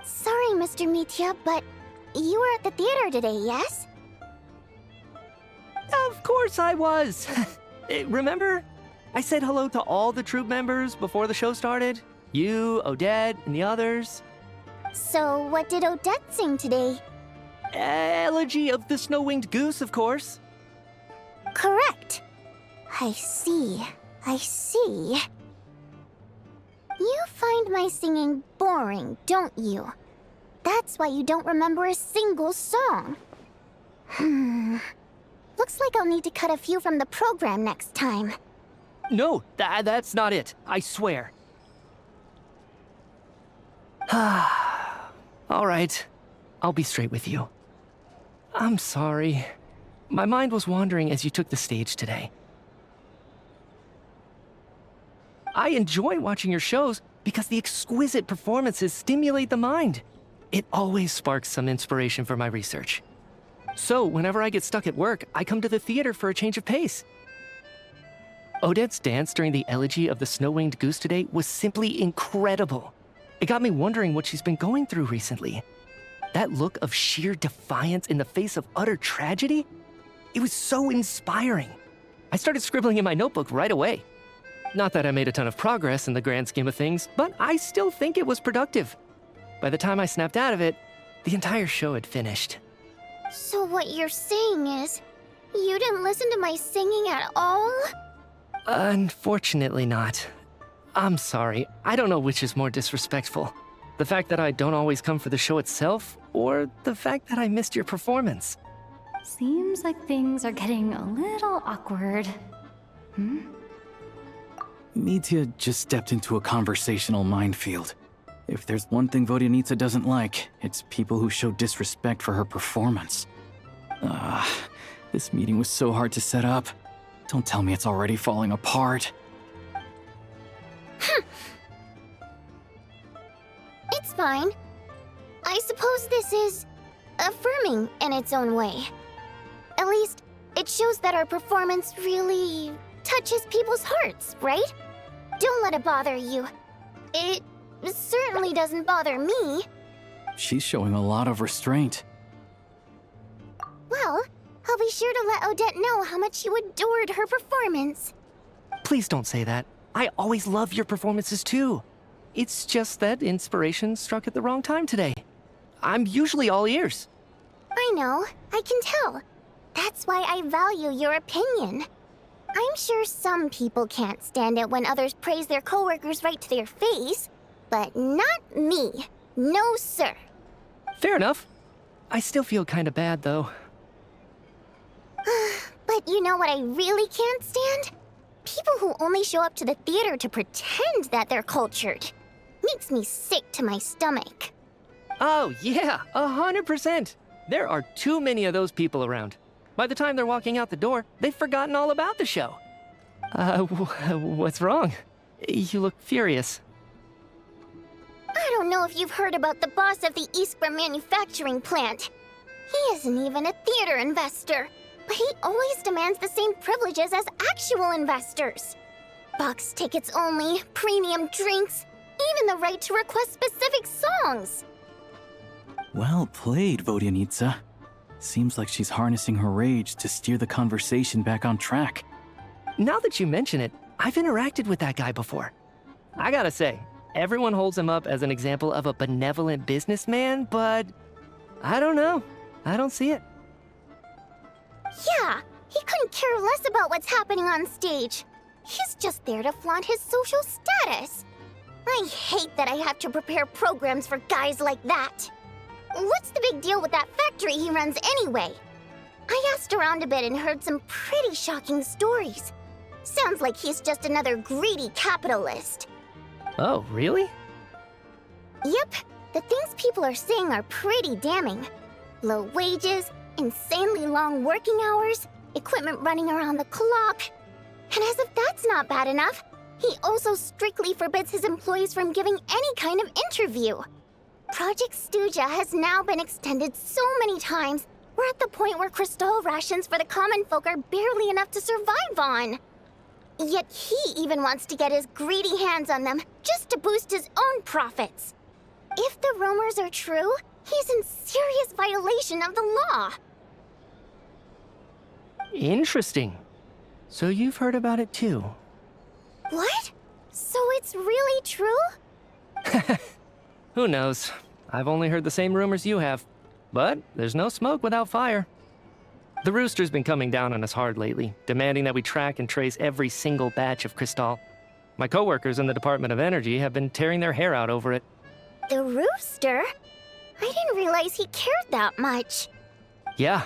Sorry, Mr. Mitya, but you were at the theater today, yes? Of course I was. Remember? I said hello to all the troupe members before the show started. You, Odette, and the others. So what did Odette sing today? Elegy of the Snow-Winged Goose, of course. Correct. I see. You find my singing boring, don't you? That's why you don't remember a single song. Looks like I'll need to cut a few from the program next time. No, that's not it. I swear. All right. I'll be straight with you. I'm sorry. My mind was wandering as you took the stage today. I enjoy watching your shows because the exquisite performances stimulate the mind. It always sparks some inspiration for my research. So whenever I get stuck at work, I come to the theater for a change of pace. Odette's dance during the Elegy of the Snow-Winged Goose today was simply incredible. It got me wondering what she's been going through recently. That look of sheer defiance in the face of utter tragedy? It was so inspiring. I started scribbling in my notebook right away. Not that I made a ton of progress in the grand scheme of things, but I still think it was productive. By the time I snapped out of it, the entire show had finished. So what you're saying is, you didn't listen to my singing at all? Unfortunately not. I'm sorry. I don't know which is more disrespectful. The fact that I don't always come for the show itself, or the fact that I missed your performance. Seems like things are getting a little awkward. Mitya just stepped into a conversational minefield. If there's one thing Vodyanitsa doesn't like, it's people who show disrespect for her performance. This meeting was so hard to set up. Don't tell me it's already falling apart. It's fine. I suppose this is affirming in its own way. At least, it shows that our performance really touches people's hearts, right? Don't let it bother you. It certainly doesn't bother me. She's showing a lot of restraint. Well, I'll be sure to let Odette know how much you adored her performance. Please don't say that. I always love your performances too. It's just that inspiration struck at the wrong time today. I'm usually all ears. I know, I can tell. That's why I value your opinion. I'm sure some people can't stand it when others praise their coworkers right to their face, but not me. No, sir. Fair enough. I still feel kinda bad, though. But you know what I really can't stand? People who only show up to the theater to pretend that they're cultured. Makes me sick to my stomach. Oh, yeah, 100%. There are too many of those people around. By the time they're walking out the door, they've forgotten all about the show. What's wrong? You look furious. I don't know if you've heard about the boss of the Iskra manufacturing plant. He isn't even a theater investor, but he always demands the same privileges as actual investors. Box tickets only, premium drinks, even the right to request specific songs. Well played, Vodyanitsa. Seems like she's harnessing her rage to steer the conversation back on track. Now that you mention it, I've interacted with that guy before. I gotta say, everyone holds him up as an example of a benevolent businessman, but I don't know. I don't see it. Yeah, he couldn't care less about what's happening on stage. He's just there to flaunt his social status. I hate that I have to prepare programs for guys like that. What's the big deal with that factory he runs anyway? I asked around a bit and heard some pretty shocking stories. Sounds like he's just another greedy capitalist. Oh, really? Yep, the things people are saying are pretty damning. Low wages, insanely long working hours, equipment running around the clock. And as if that's not bad enough, he also strictly forbids his employees from giving any kind of interview. Project Stuja has now been extended so many times, we're at the point where crystal rations for the common folk are barely enough to survive on. Yet he even wants to get his greedy hands on them just to boost his own profits. If the rumors are true, he's in serious violation of the law. Interesting. So you've heard about it too? What? So it's really true? Who knows? I've only heard the same rumors you have. But there's no smoke without fire. The Rooster's been coming down on us hard lately, demanding that we track and trace every single batch of Crystal. My coworkers in the Department of Energy have been tearing their hair out over it. The Rooster? I didn't realize he cared that much. Yeah.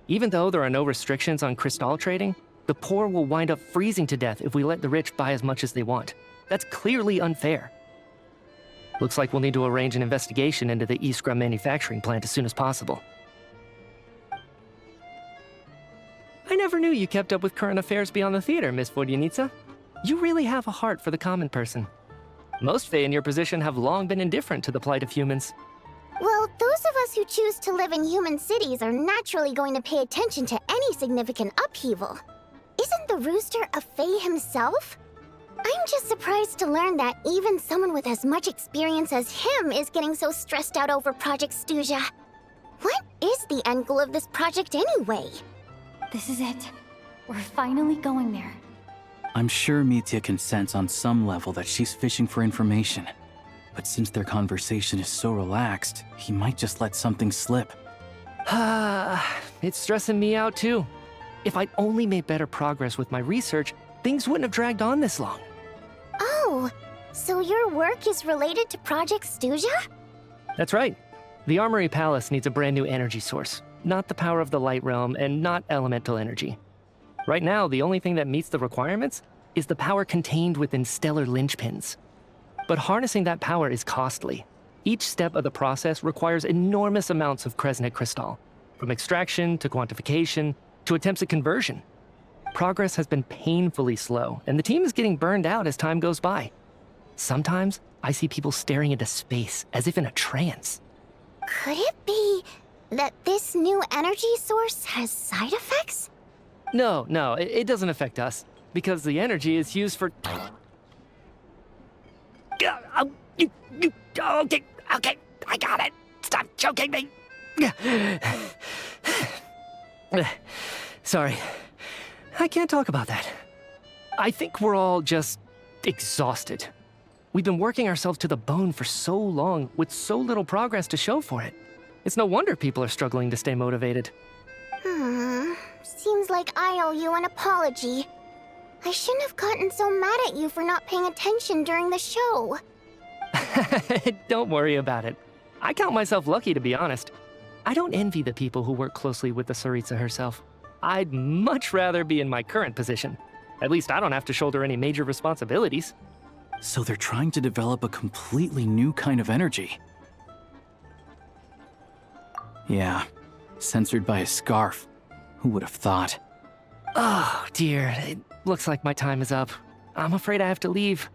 Even though there are no restrictions on Crystal trading, the poor will wind up freezing to death if we let the rich buy as much as they want. That's clearly unfair. Looks like we'll need to arrange an investigation into the Iskra manufacturing plant as soon as possible. I never knew you kept up with current affairs beyond the theater, Miss Vodyanitsa. You really have a heart for the common person. Most Fae in your position have long been indifferent to the plight of humans. Well, those of us who choose to live in human cities are naturally going to pay attention to any significant upheaval. Isn't the Rooster a Fae himself? I'm just surprised to learn that even someone with as much experience as him is getting so stressed out over Project Stuja. What is the end goal of this project anyway? This is it. We're finally going there. I'm sure Mitya can sense on some level that she's fishing for information. But since their conversation is so relaxed, he might just let something slip. It's stressing me out too. If I'd only made better progress with my research, things wouldn't have dragged on this long. Oh, so your work is related to Project Stuja? That's right. The Armory Palace needs a brand new energy source. Not the power of the Light Realm and not elemental energy. Right now, the only thing that meets the requirements is the power contained within stellar linchpins. But harnessing that power is costly. Each step of the process requires enormous amounts of Kresnet crystal, from extraction to quantification to attempts at conversion. Progress has been painfully slow, and the team is getting burned out as time goes by. Sometimes, I see people staring into space as if in a trance. Could it be that this new energy source has side effects? No, it doesn't affect us, because the energy is used for... Okay, I got it. Stop choking me. Sorry, I can't talk about that. I think we're all just exhausted. We've been working ourselves to the bone for so long with so little progress to show for it. It's no wonder people are struggling to stay motivated. Seems like I owe you an apology. I shouldn't have gotten so mad at you for not paying attention during the show. Don't worry about it. I count myself lucky, to be honest. I don't envy the people who work closely with the Tsaritsa herself. I'd much rather be in my current position. At least I don't have to shoulder any major responsibilities. So they're trying to develop a completely new kind of energy. Yeah, censored by a scarf. Who would have thought? Oh, dear. It looks like my time is up. I'm afraid I have to leave.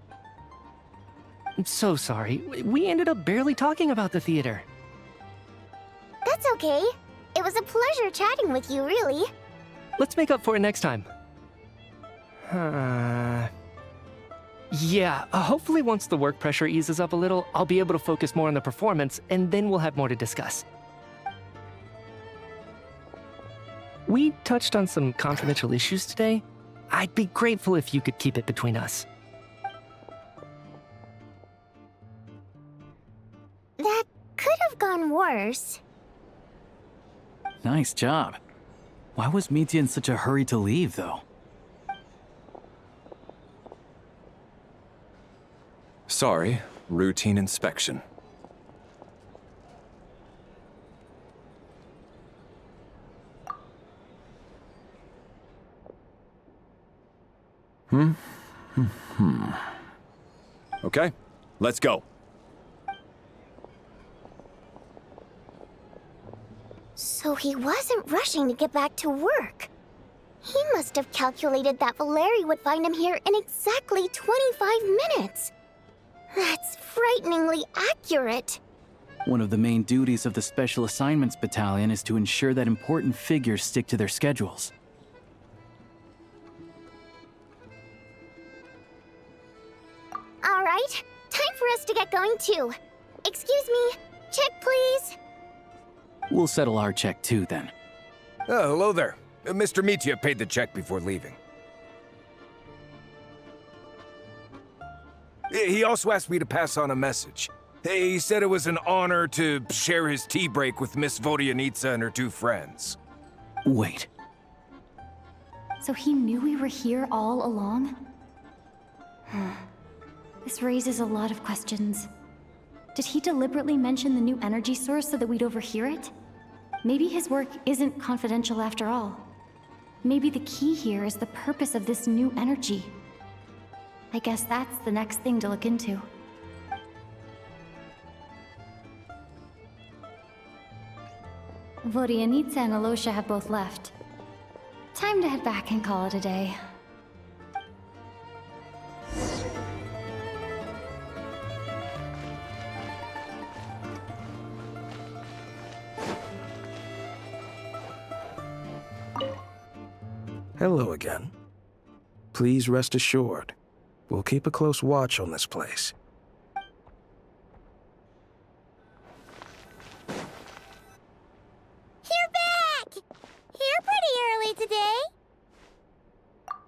I'm so sorry. We ended up barely talking about the theater. That's okay. It was a pleasure chatting with you, really. Let's make up for it next time. Yeah, hopefully once the work pressure eases up a little, I'll be able to focus more on the performance, and then we'll have more to discuss. We touched on some confidential issues today. I'd be grateful if you could keep it between us. That could have gone worse. Nice job. Why was Mitya in such a hurry to leave, though? Sorry, routine inspection. Okay, let's go. So he wasn't rushing to get back to work. He must have calculated that Valeri would find him here in exactly 25 minutes. That's frighteningly accurate. One of the main duties of the Special Assignments Battalion is to ensure that important figures stick to their schedules. All right, time for us to get going too. Excuse me, check please. We'll settle our check too, then. Oh, hello there. Mr. Mitya paid the check before leaving. He also asked me to pass on a message. He said it was an honor to share his tea break with Miss Vodyanitsa and her two friends. Wait. So he knew we were here all along? This raises a lot of questions. Did he deliberately mention the new energy source so that we'd overhear it? Maybe his work isn't confidential after all. Maybe the key here is the purpose of this new energy. I guess that's the next thing to look into. Vodyanitsa and Alosha have both left. Time to head back and call it a day. Hello again. Please rest assured, we'll keep a close watch on this place. You're back! Here pretty early today.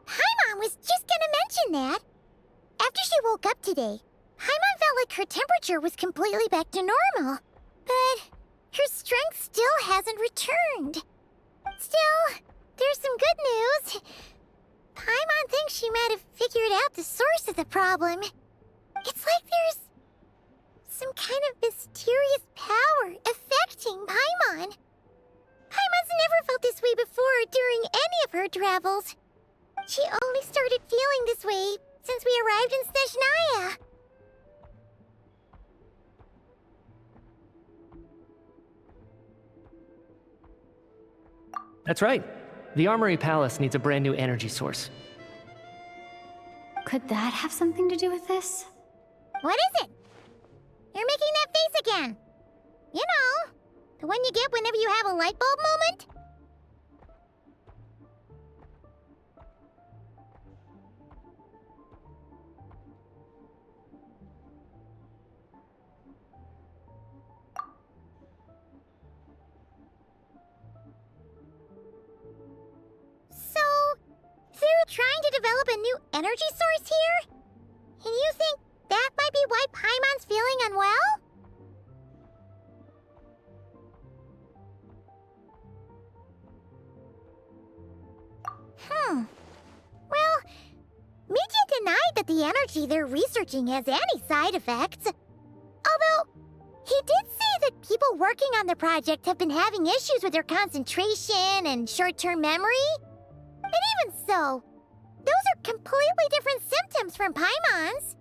Paimon was just gonna mention that. After she woke up today, Paimon felt like her temperature was completely back to normal. But her strength still hasn't returned. Still, there's some good news. Paimon thinks she might have figured out the source of the problem. It's like there's some kind of mysterious power affecting Paimon. Paimon's never felt this way before during any of her travels. She only started feeling this way since we arrived in Snezhnaya. That's right. The Armory Palace needs a brand new energy source. Could that have something to do with this? What is it? You're making that face again. You know, the one you get whenever you have a light bulb moment? They're trying to develop a new energy source here? And you think that might be why Paimon's feeling unwell? Well, Mitya denied that the energy they're researching has any side effects. Although, he did say that people working on the project have been having issues with their concentration and short-term memory. But even so, Those are completely different symptoms from Paimon's.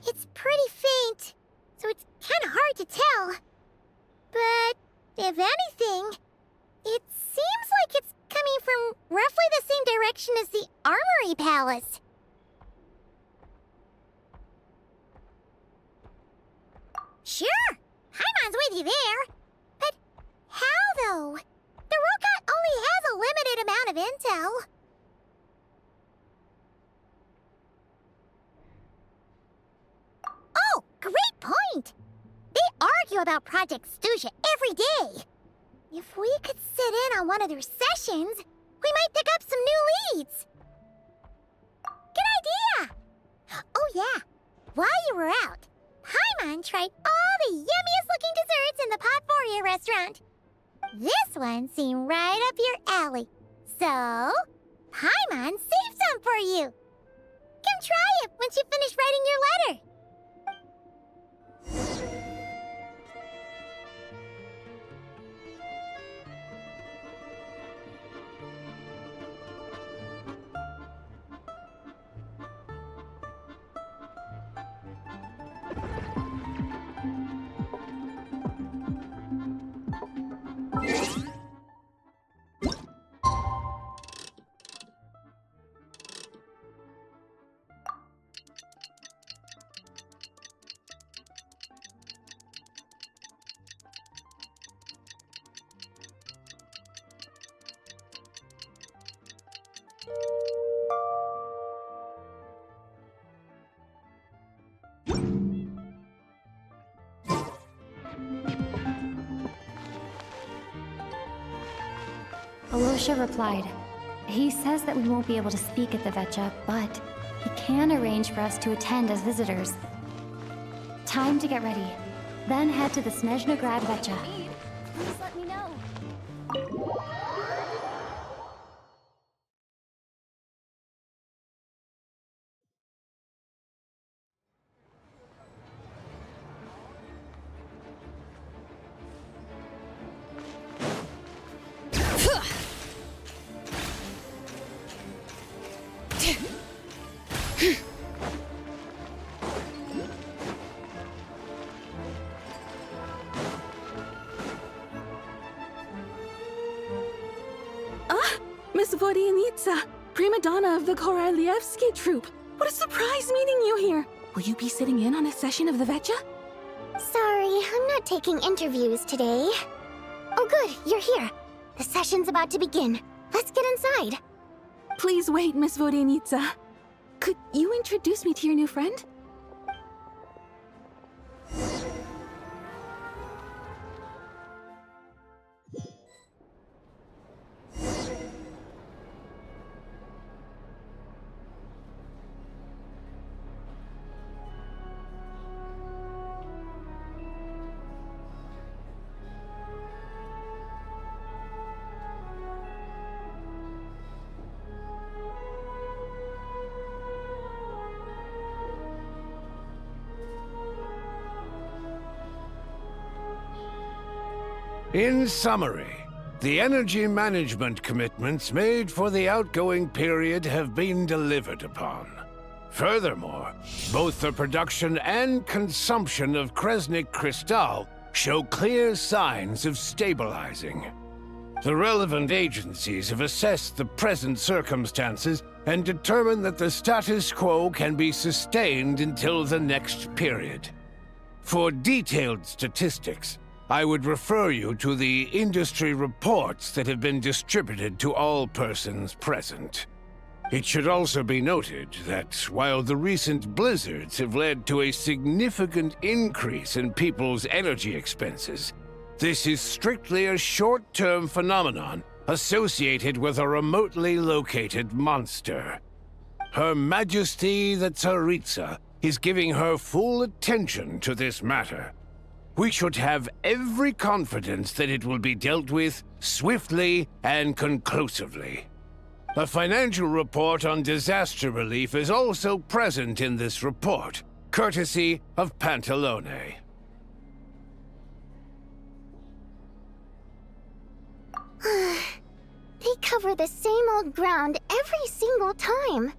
It's pretty faint, so it's kind of hard to tell. But if anything, it seems like it's coming from roughly the same direction as the Armory Palace. Sure, Paimon's with you there. But how, though? The robot only has a limited amount of intel. Oh, great point! They argue about Project Stuja every day. If we could sit in on one of their sessions, we might pick up some new leads. Good idea! Oh yeah, while you were out, Paimon tried all the yummiest looking desserts in the Potforia restaurant. This one seemed right up your alley. So, Paimon saved some for you. Come try it once you finish writing your letter. Alosha replied, he says that we won't be able to speak at the Veche, but he can arrange for us to attend as visitors. Time to get ready. Then head to the Snezhnograd Veche. Please let me know. Miss Vodyanitsa, prima donna of the Korolievsky troupe. What a surprise meeting you here. Will you be sitting in on a session of the Veche? Sorry, I'm not taking interviews today. Oh good, you're here. The session's about to begin. Let's get inside. Please wait, Miss Vodyanitsa. Could you introduce me to your new friend? In summary, the energy management commitments made for the outgoing period have been delivered upon. Furthermore, both the production and consumption of Kresnik Crystal show clear signs of stabilizing. The relevant agencies have assessed the present circumstances and determined that the status quo can be sustained until the next period. For detailed statistics, I would refer you to the industry reports that have been distributed to all persons present. It should also be noted that while the recent blizzards have led to a significant increase in people's energy expenses, this is strictly a short-term phenomenon associated with a remotely located monster. Her Majesty the Tsaritsa is giving her full attention to this matter. We should have every confidence that it will be dealt with swiftly and conclusively. A financial report on disaster relief is also present in this report, courtesy of Pantalone. cover the same old ground every single time.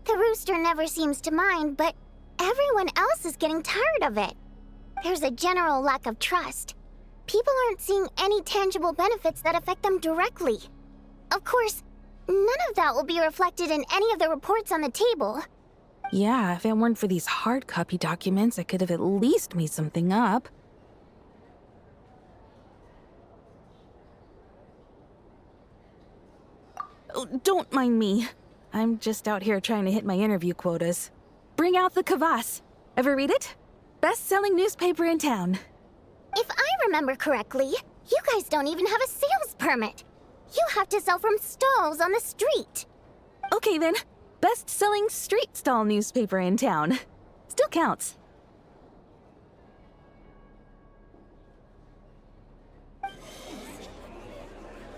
The rooster never seems to mind, but everyone else is getting tired of it. There's a general lack of trust. People aren't seeing any tangible benefits that affect them directly. Of course, none of that will be reflected in any of the reports on the table. Yeah, if it weren't for these hard copy documents, I could have at least made something up. Oh, don't mind me. I'm just out here trying to hit my interview quotas. Bring out the kvass. Ever read it? Best-selling newspaper in town. If I remember correctly, you guys don't even have a sales permit. You have to sell from stalls on the street. Okay then, best-selling street stall newspaper in town. Still counts.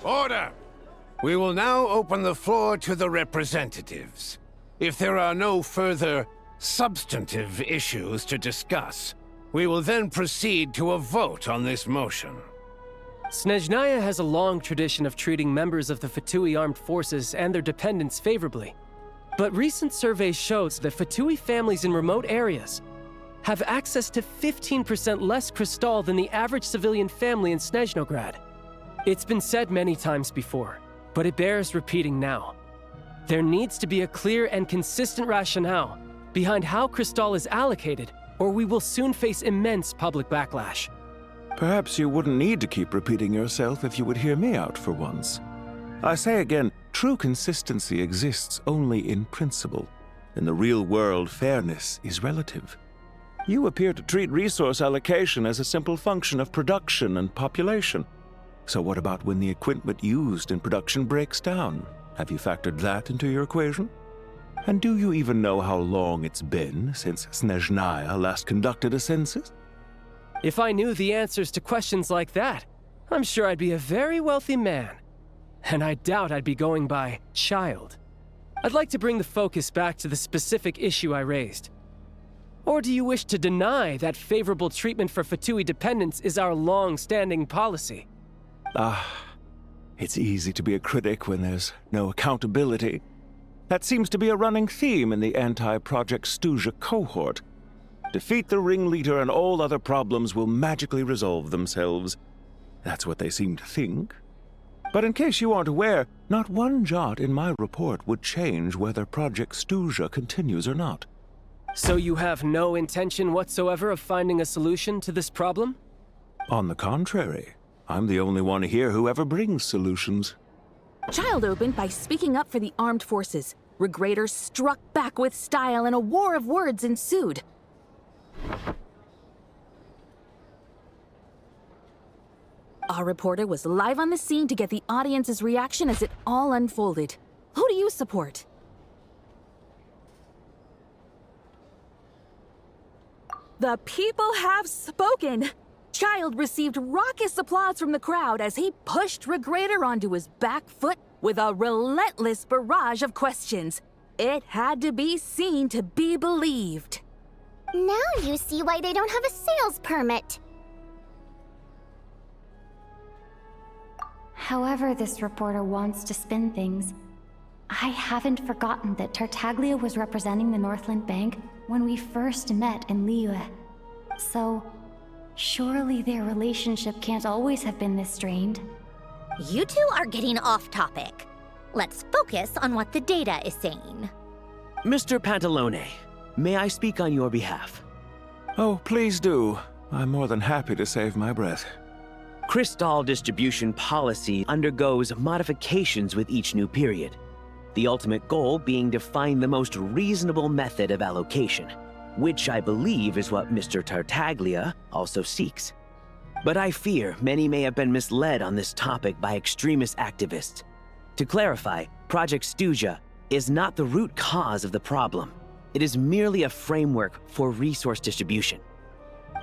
Order! We will now open the floor to the representatives. If there are no further substantive issues to discuss, we will then proceed to a vote on this motion. Snezhnaya has a long tradition of treating members of the Fatui armed forces and their dependents favorably. But recent surveys shows that Fatui families in remote areas have access to 15% less crystal than the average civilian family in Snezhnograd. It's been said many times before, but it bears repeating now. There needs to be a clear and consistent rationale behind how crystal is allocated, or we will soon face immense public backlash. Perhaps you wouldn't need to keep repeating yourself if you would hear me out for once. I say again, true consistency exists only in principle. In the real world, fairness is relative. You appear to treat resource allocation as a simple function of production and population. So what about when the equipment used in production breaks down? Have you factored that into your equation? And do you even know how long it's been since Snezhnaya last conducted a census? If I knew the answers to questions like that, I'm sure I'd be a very wealthy man. And I doubt I'd be going by child. I'd like to bring the focus back to the specific issue I raised. Or do you wish to deny that favorable treatment for Fatui dependents is our long-standing policy? It's easy to be a critic when there's no accountability. That seems to be a running theme in the anti-Project Stuja cohort. Defeat the ringleader and all other problems will magically resolve themselves. That's what they seem to think. But in case you aren't aware, not one jot in my report would change whether Project Stuja continues or not. So you have no intention whatsoever of finding a solution to this problem? On the contrary, I'm the only one here who ever brings solutions. Child opened by speaking up for the armed forces. Regrator struck back with style and a war of words ensued. Our reporter was live on the scene to get the audience's reaction as it all unfolded. Who do you support? The people have spoken! Child received raucous applause from the crowd as he pushed Regrator onto his back foot with a relentless barrage of questions. It had to be seen to be believed. Now you see why they don't have a sales permit. However this reporter wants to spin things, I haven't forgotten that Tartaglia was representing the Northland Bank when we first met in Liyue. So, surely their relationship can't always have been this strained. You two are getting off topic. Let's focus on what the data is saying. Mr. Pantalone, may I speak on your behalf? Oh, please do. I'm more than happy to save my breath. Crystal distribution policy undergoes modifications with each new period. The ultimate goal being to find the most reasonable method of allocation, which I believe is what Mr. Tartaglia also seeks. But I fear many may have been misled on this topic by extremist activists. To clarify, Project Stuja is not the root cause of the problem. It is merely a framework for resource distribution.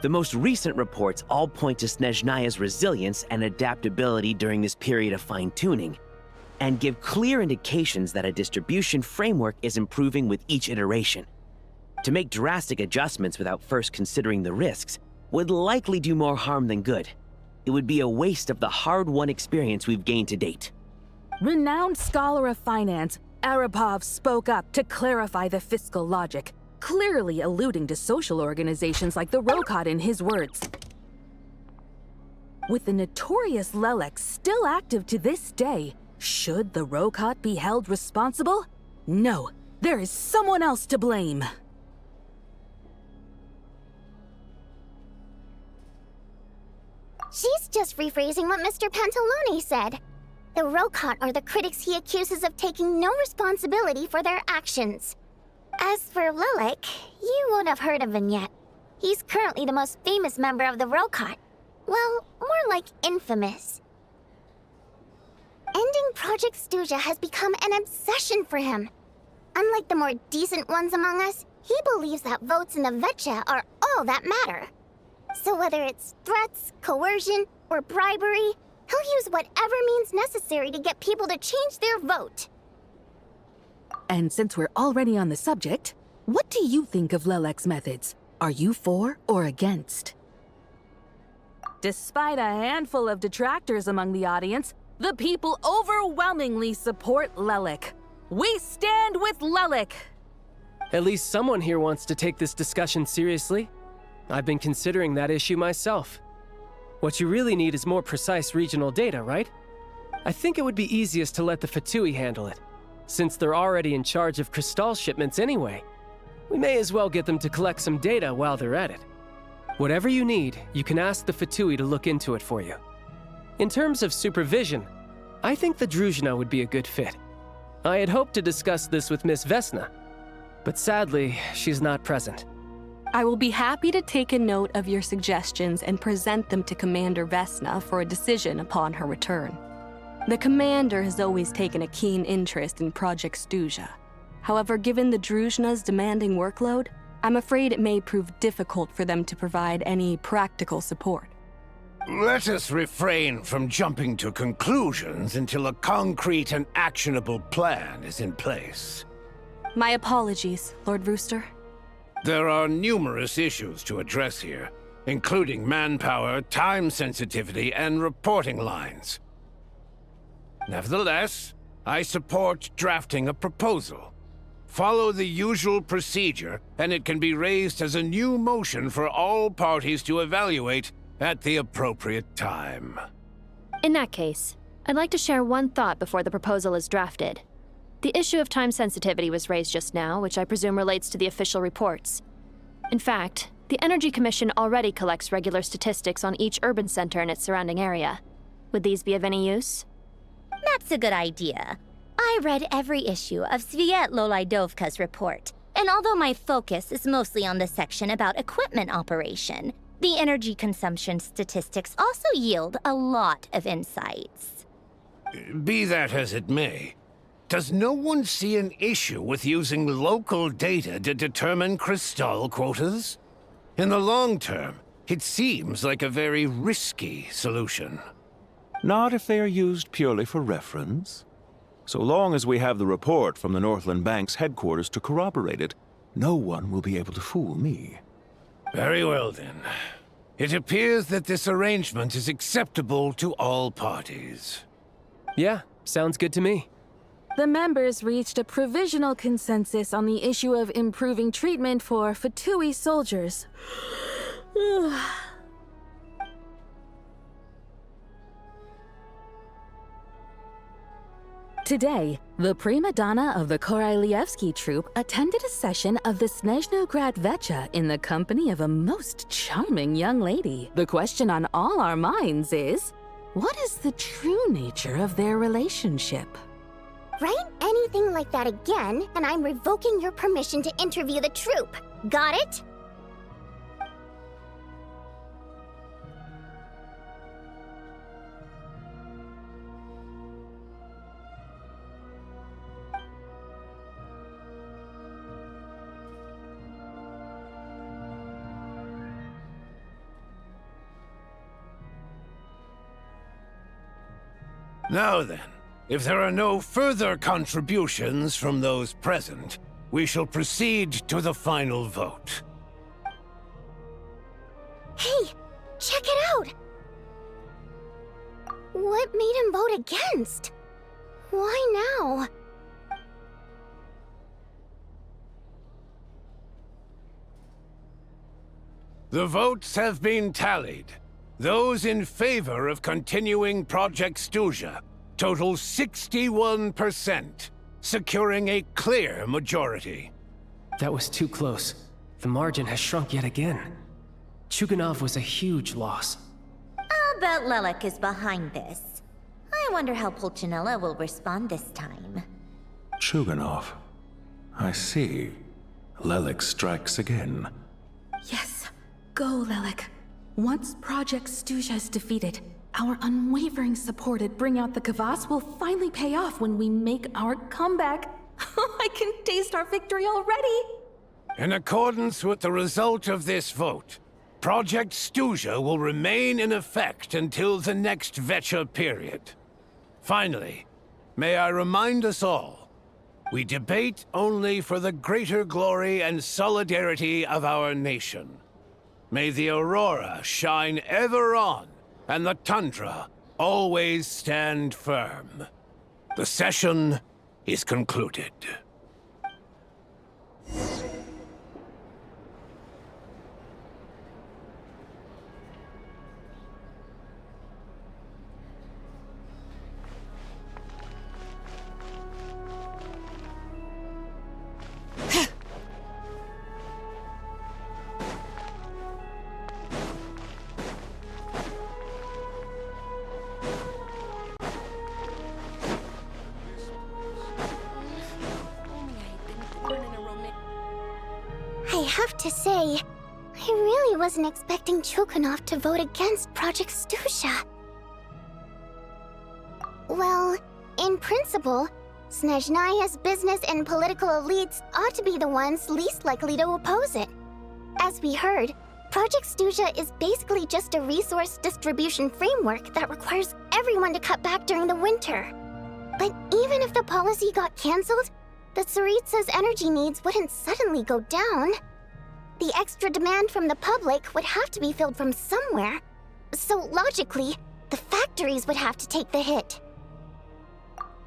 The most recent reports all point to Snezhnaya's resilience and adaptability during this period of fine-tuning, and give clear indications that a distribution framework is improving with each iteration. To make drastic adjustments without first considering the risks would likely do more harm than good. It would be a waste of the hard-won experience we've gained to date. Renowned scholar of finance, Arapov spoke up to clarify the fiscal logic, clearly alluding to social organizations like the Rokot in his words. With the notorious Lelek still active to this day, should the Rokot be held responsible? No, there is someone else to blame. She's just rephrasing what Mr. Pantalone said. The Rokot are the critics he accuses of taking no responsibility for their actions. As for Lelek, you won't have heard of him yet. He's currently the most famous member of the Rokot. Well, more like infamous. Ending Project Stuja has become an obsession for him. Unlike the more decent ones among us, he believes that votes in the Veche are all that matter. So whether it's threats, coercion, or bribery, he'll use whatever means necessary to get people to change their vote. And since we're already on the subject, what do you think of Lelek's methods? Are you for or against? Despite a handful of detractors among the audience, the people overwhelmingly support Lelek. We stand with Lelek! At least someone here wants to take this discussion seriously. I've been considering that issue myself. What you really need is more precise regional data, right? I think it would be easiest to let the Fatui handle it, since they're already in charge of Crystal shipments anyway. We may as well get them to collect some data while they're at it. Whatever you need, you can ask the Fatui to look into it for you. In terms of supervision, I think the Druzhna would be a good fit. I had hoped to discuss this with Miss Vesna, but sadly, she's not present. I will be happy to take a note of your suggestions and present them to Commander Vesna for a decision upon her return. The Commander has always taken a keen interest in Project Stuja. However, given the Druzhna's demanding workload, I'm afraid it may prove difficult for them to provide any practical support. Let us refrain from jumping to conclusions until a concrete and actionable plan is in place. My apologies, Lord Rooster. There are numerous issues to address here, including manpower, time sensitivity, and reporting lines. Nevertheless, I support drafting a proposal. Follow the usual procedure, and it can be raised as a new motion for all parties to evaluate at the appropriate time. In that case, I'd like to share one thought before the proposal is drafted. The issue of time sensitivity was raised just now, which I presume relates to the official reports. In fact, the Energy Commission already collects regular statistics on each urban center and its surrounding area. Would these be of any use? That's a good idea. I read every issue of Sviet Lolaidovka's report, and although my focus is mostly on the section about equipment operation, the energy consumption statistics also yield a lot of insights. Be that as it may, does no one see an issue with using local data to determine Crystal quotas? In the long term, it seems like a very risky solution. Not if they are used purely for reference. So long as we have the report from the Northland Bank's headquarters to corroborate it, no one will be able to fool me. Very well, then. It appears that this arrangement is acceptable to all parties. Yeah, sounds good to me. The members reached a provisional consensus on the issue of improving treatment for Fatui soldiers. Today, the prima donna of the Korailievsky troupe attended a session of the Snezhnograd Veche in the company of a most charming young lady. The question on all our minds is, what is the true nature of their relationship? Write anything like that again, and I'm revoking your permission to interview the troupe. Got it? Now then, if there are no further contributions from those present, we shall proceed to the final vote. Hey, check it out! What made him vote against? Why now? The votes have been tallied. Those in favor of continuing Project Stuja total 61%, securing a clear majority. That was too close. The margin has shrunk yet again. Chuganov was a huge loss. I'll bet Lelek is behind this. I wonder how Pulcinella will respond this time. Chuganov. I see. Lelek strikes again. Yes, go, Lelek. Once Project Stuja is defeated, our unwavering support at Bring Out the Kvass will finally pay off when we make our comeback. I can taste our victory already! In accordance with the result of this vote, Project Stuja will remain in effect until the next Veche period. Finally, may I remind us all, we debate only for the greater glory and solidarity of our nation. May the aurora shine ever on, and the tundra always stand firm. The session is concluded. I have to say, I really wasn't expecting Chuganov to vote against Project Stuja. Well, in principle, Snezhnaya's business and political elites ought to be the ones least likely to oppose it. As we heard, Project Stuja is basically just a resource distribution framework that requires everyone to cut back during the winter. But even if the policy got cancelled, the Tsaritsa's energy needs wouldn't suddenly go down. The extra demand from the public would have to be filled from somewhere. So logically, the factories would have to take the hit.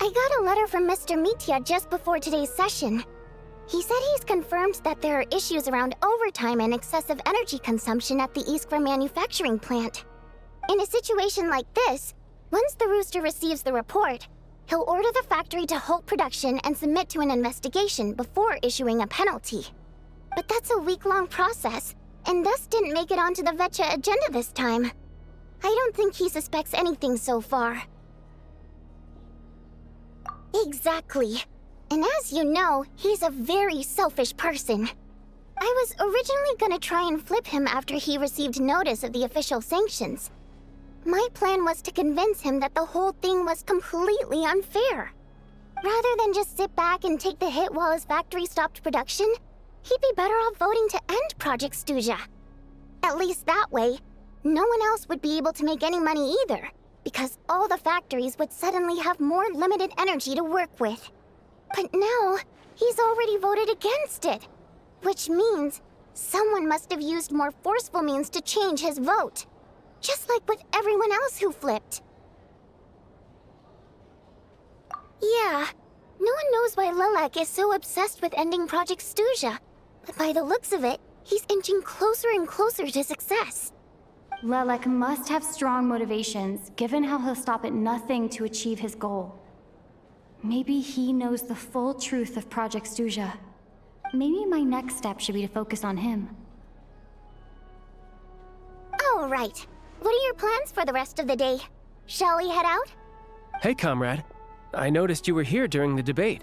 I got a letter from Mr. Mitya just before today's session. He said he's confirmed that there are issues around overtime and excessive energy consumption at the Iskra manufacturing plant. In a situation like this, once the Rooster receives the report, he'll order the factory to halt production and submit to an investigation before issuing a penalty. But that's a week-long process, and thus didn't make it onto the Veche agenda this time. I don't think he suspects anything so far. Exactly. And as you know, he's a very selfish person. I was originally gonna try and flip him after he received notice of the official sanctions. My plan was to convince him that the whole thing was completely unfair. Rather than just sit back and take the hit while his factory stopped production, he'd be better off voting to end Project Stuja. At least that way, no one else would be able to make any money either, because all the factories would suddenly have more limited energy to work with. But now, he's already voted against it, which means someone must have used more forceful means to change his vote, just like with everyone else who flipped. Yeah, no one knows why Lelek is so obsessed with ending Project Stuja, but by the looks of it, he's inching closer and closer to success. Lelek must have strong motivations, given how he'll stop at nothing to achieve his goal. Maybe he knows the full truth of Project Stuja. Maybe my next step should be to focus on him. All right. What are your plans for the rest of the day? Shall we head out? Hey, comrade. I noticed you were here during the debate.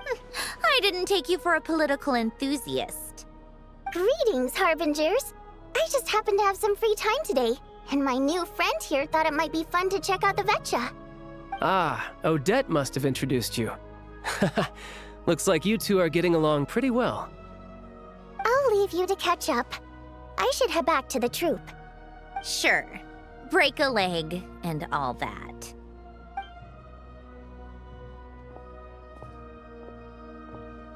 I didn't take you for a political enthusiast. Greetings, Harbingers. I just happened to have some free time today, and my new friend here thought it might be fun to check out the Veche. Ah, Odette must have introduced you. Looks like you two are getting along pretty well. I'll leave you to catch up. I should head back to the troop. Sure. Break a leg and all that.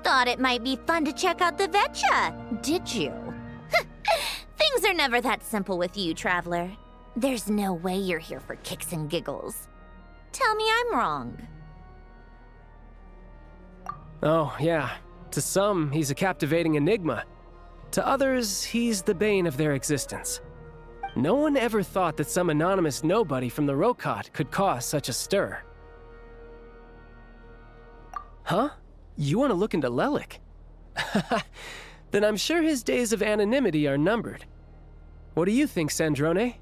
Thought it might be fun to check out the Veche, did you? Things are never that simple with you, Traveler. There's no way you're here for kicks and giggles. Tell me I'm wrong. Oh, yeah. To some, he's a captivating enigma. To others, he's the bane of their existence. No one ever thought that some anonymous nobody from the Rokot could cause such a stir. Huh? You want to look into Lelik? Then I'm sure his days of anonymity are numbered. What do you think, Sandrone?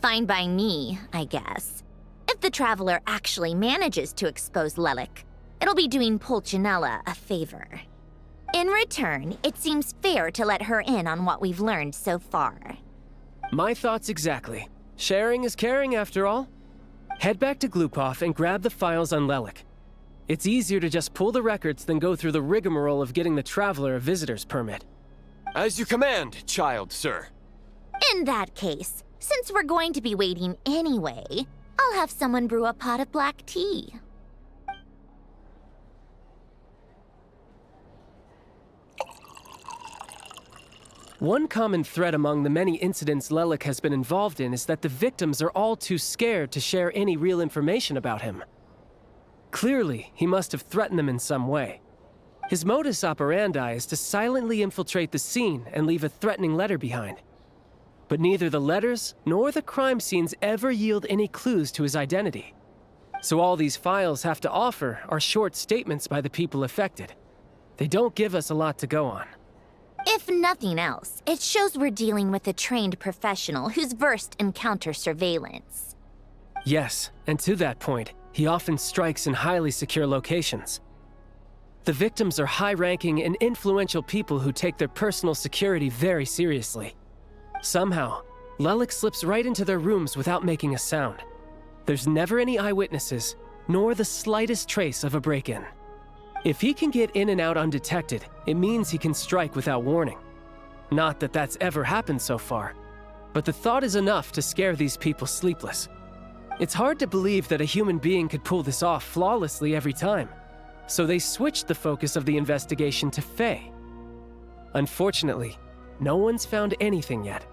Fine by me, I guess. If the Traveler actually manages to expose Lelik, it'll be doing Pulcinella a favor. In return, it seems fair to let her in on what we've learned so far. My thoughts exactly. Sharing is caring, after all. Head back to Glupov and grab the files on Lelik. It's easier to just pull the records than go through the rigmarole of getting the Traveler a visitor's permit. As you command, child, sir. In that case, since we're going to be waiting anyway, I'll have someone brew a pot of black tea. One common thread among the many incidents Lelik has been involved in is that the victims are all too scared to share any real information about him. Clearly, he must have threatened them in some way. His modus operandi is to silently infiltrate the scene and leave a threatening letter behind. But neither the letters nor the crime scenes ever yield any clues to his identity. So all these files have to offer are short statements by the people affected. They don't give us a lot to go on. If nothing else, it shows we're dealing with a trained professional who's versed in counter-surveillance. Yes, and to that point, he often strikes in highly secure locations. The victims are high-ranking and influential people who take their personal security very seriously. Somehow, Lelik slips right into their rooms without making a sound. There's never any eyewitnesses, nor the slightest trace of a break-in. If he can get in and out undetected, it means he can strike without warning. Not that that's ever happened so far, but the thought is enough to scare these people sleepless. It's hard to believe that a human being could pull this off flawlessly every time, so they switched the focus of the investigation to Faye. Unfortunately, no one's found anything yet.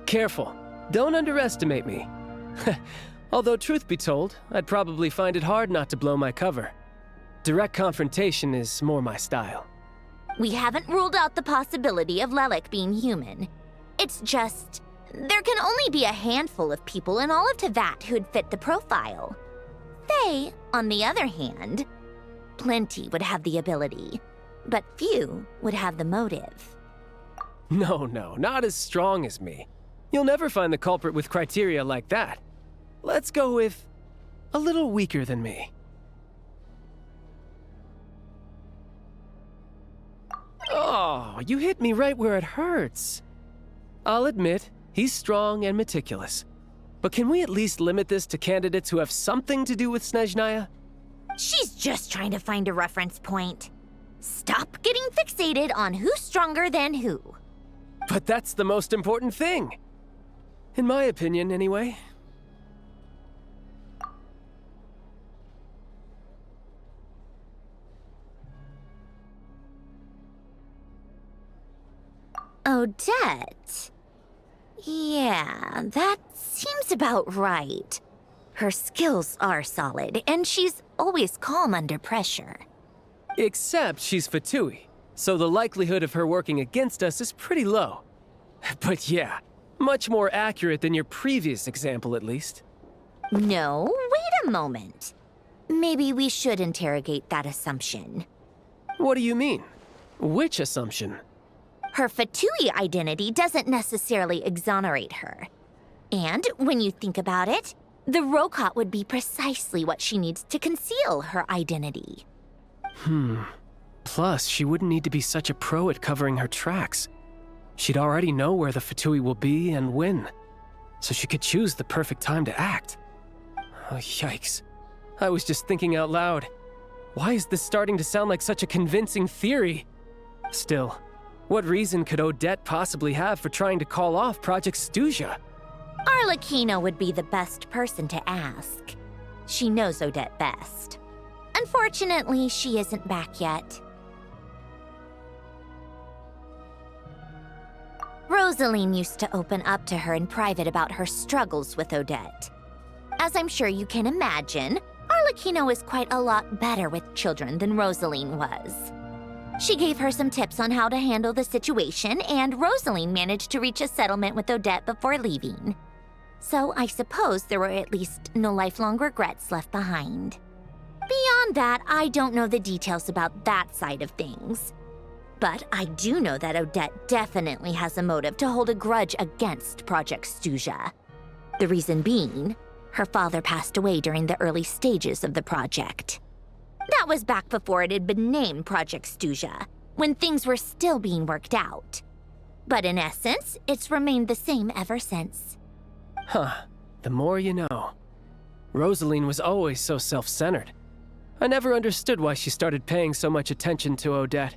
Careful, don't underestimate me. Although truth be told, I'd probably find it hard not to blow my cover. Direct confrontation is more my style. We haven't ruled out the possibility of Lelik being human. It's just, there can only be a handful of people in all of Teyvat who'd fit the profile. Faye, on the other hand, plenty would have the ability, but few would have the motive. No, not as strong as me. You'll never find the culprit with criteria like that. Let's go with a little weaker than me. Oh, you hit me right where it hurts. I'll admit, he's strong and meticulous. But can we at least limit this to candidates who have something to do with Snezhnaya? She's just trying to find a reference point. Stop getting fixated on who's stronger than who. But that's the most important thing. In my opinion, anyway. Odette? Yeah, that seems about right. Her skills are solid, and she's always calm under pressure. Except she's Fatui, so the likelihood of her working against us is pretty low. But yeah, much more accurate than your previous example, at least. No, wait a moment. Maybe we should interrogate that assumption. What do you mean? Which assumption? Her Fatui identity doesn't necessarily exonerate her. And when you think about it, the Rokot would be precisely what she needs to conceal her identity. Plus, she wouldn't need to be such a pro at covering her tracks. She'd already know where the Fatui will be and when, so she could choose the perfect time to act. Oh, yikes. I was just thinking out loud. Why is this starting to sound like such a convincing theory? Still, what reason could Odette possibly have for trying to call off Project Stuzha? Arlecchino would be the best person to ask. She knows Odette best. Unfortunately, she isn't back yet. Rosaline used to open up to her in private about her struggles with Odette. As I'm sure you can imagine, Arlecchino is quite a lot better with children than Rosaline was. She gave her some tips on how to handle the situation, and Rosaline managed to reach a settlement with Odette before leaving. So I suppose there were at least no lifelong regrets left behind. Beyond that, I don't know the details about that side of things. But I do know that Odette definitely has a motive to hold a grudge against Project Stuja. The reason being, her father passed away during the early stages of the project. That was back before it had been named Project Stuja, when things were still being worked out. But in essence, it's remained the same ever since. Huh. The more you know. Rosaline was always so self-centered. I never understood why she started paying so much attention to Odette.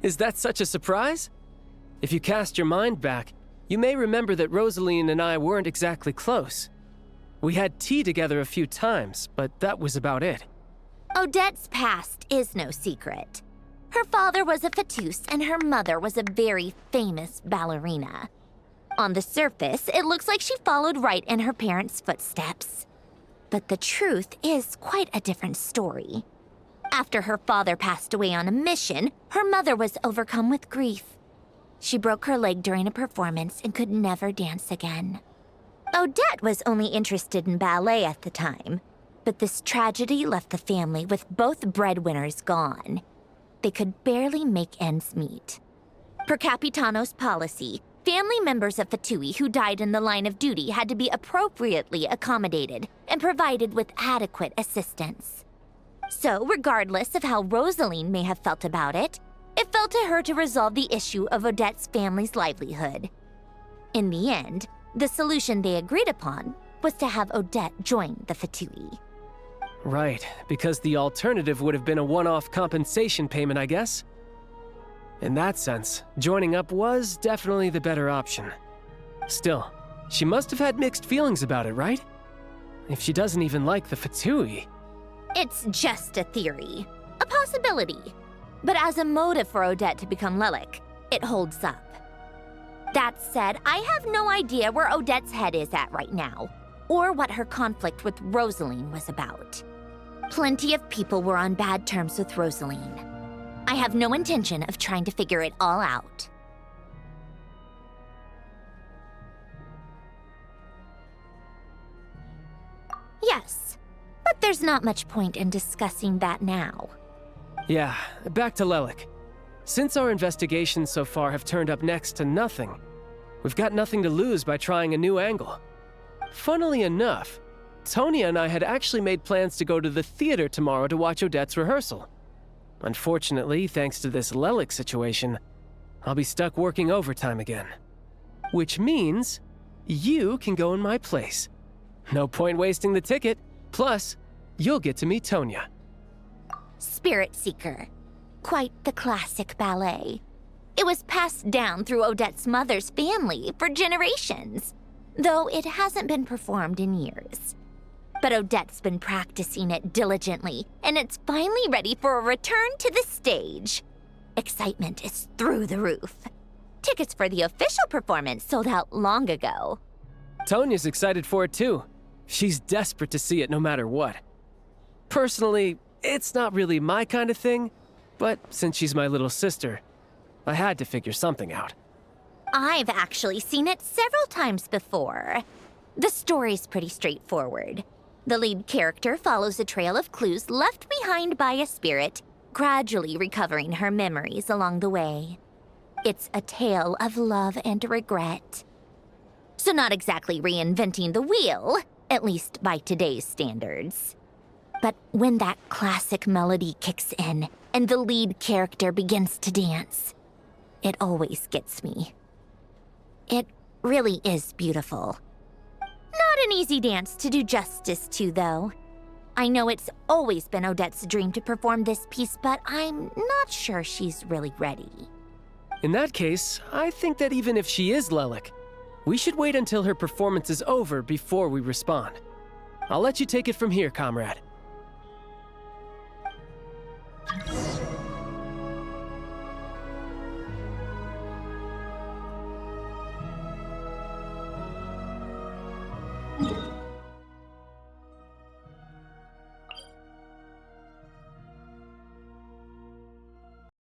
Is that such a surprise? If you cast your mind back, you may remember that Rosaline and I weren't exactly close. We had tea together a few times, but that was about it. Odette's past is no secret. Her father was a fatus and her mother was a very famous ballerina. On the surface, it looks like she followed right in her parents' footsteps. But the truth is quite a different story. After her father passed away on a mission, her mother was overcome with grief. She broke her leg during a performance and could never dance again. Odette was only interested in ballet at the time, but this tragedy left the family with both breadwinners gone. They could barely make ends meet. Per Capitano's policy, family members of Fatui who died in the line of duty had to be appropriately accommodated and provided with adequate assistance. So, regardless of how Rosaline may have felt about it, it fell to her to resolve the issue of Odette's family's livelihood. In the end, the solution they agreed upon was to have Odette join the Fatui. Right, because the alternative would have been a one-off compensation payment, I guess. In that sense, joining up was definitely the better option. Still, she must have had mixed feelings about it, right? If she doesn't even like the Fatui. It's just a theory, a possibility. But as a motive for Odette to become Lelik, it holds up. That said, I have no idea where Odette's head is at right now, or what her conflict with Rosaline was about. Plenty of people were on bad terms with Rosaline. I have no intention of trying to figure it all out. Yes, but there's not much point in discussing that now. Yeah, back to Lelik. Since our investigations so far have turned up next to nothing, we've got nothing to lose by trying a new angle. Funnily enough, Tonya and I had actually made plans to go to the theater tomorrow to watch Odette's rehearsal. Unfortunately, thanks to this Lelik situation, I'll be stuck working overtime again. Which means you can go in my place. No point wasting the ticket, plus you'll get to meet Tonya. Spirit Seeker. Quite the classic ballet. It was passed down through Odette's mother's family for generations, though it hasn't been performed in years. But Odette's been practicing it diligently, and it's finally ready for a return to the stage. Excitement is through the roof. Tickets for the official performance sold out long ago. Tonya's excited for it too. She's desperate to see it no matter what. Personally, it's not really my kind of thing, but since she's my little sister, I had to figure something out. I've actually seen it several times before. The story's pretty straightforward. The lead character follows a trail of clues left behind by a spirit, gradually recovering her memories along the way. It's a tale of love and regret. So not exactly reinventing the wheel, at least by today's standards. But when that classic melody kicks in and the lead character begins to dance, it always gets me. It really is beautiful. Not an easy dance to do justice to, though. I know it's always been Odette's dream to perform this piece, but I'm not sure she's really ready. In that case, I think that even if she is Lelik, we should wait until her performance is over before we respond. I'll let you take it from here, comrade.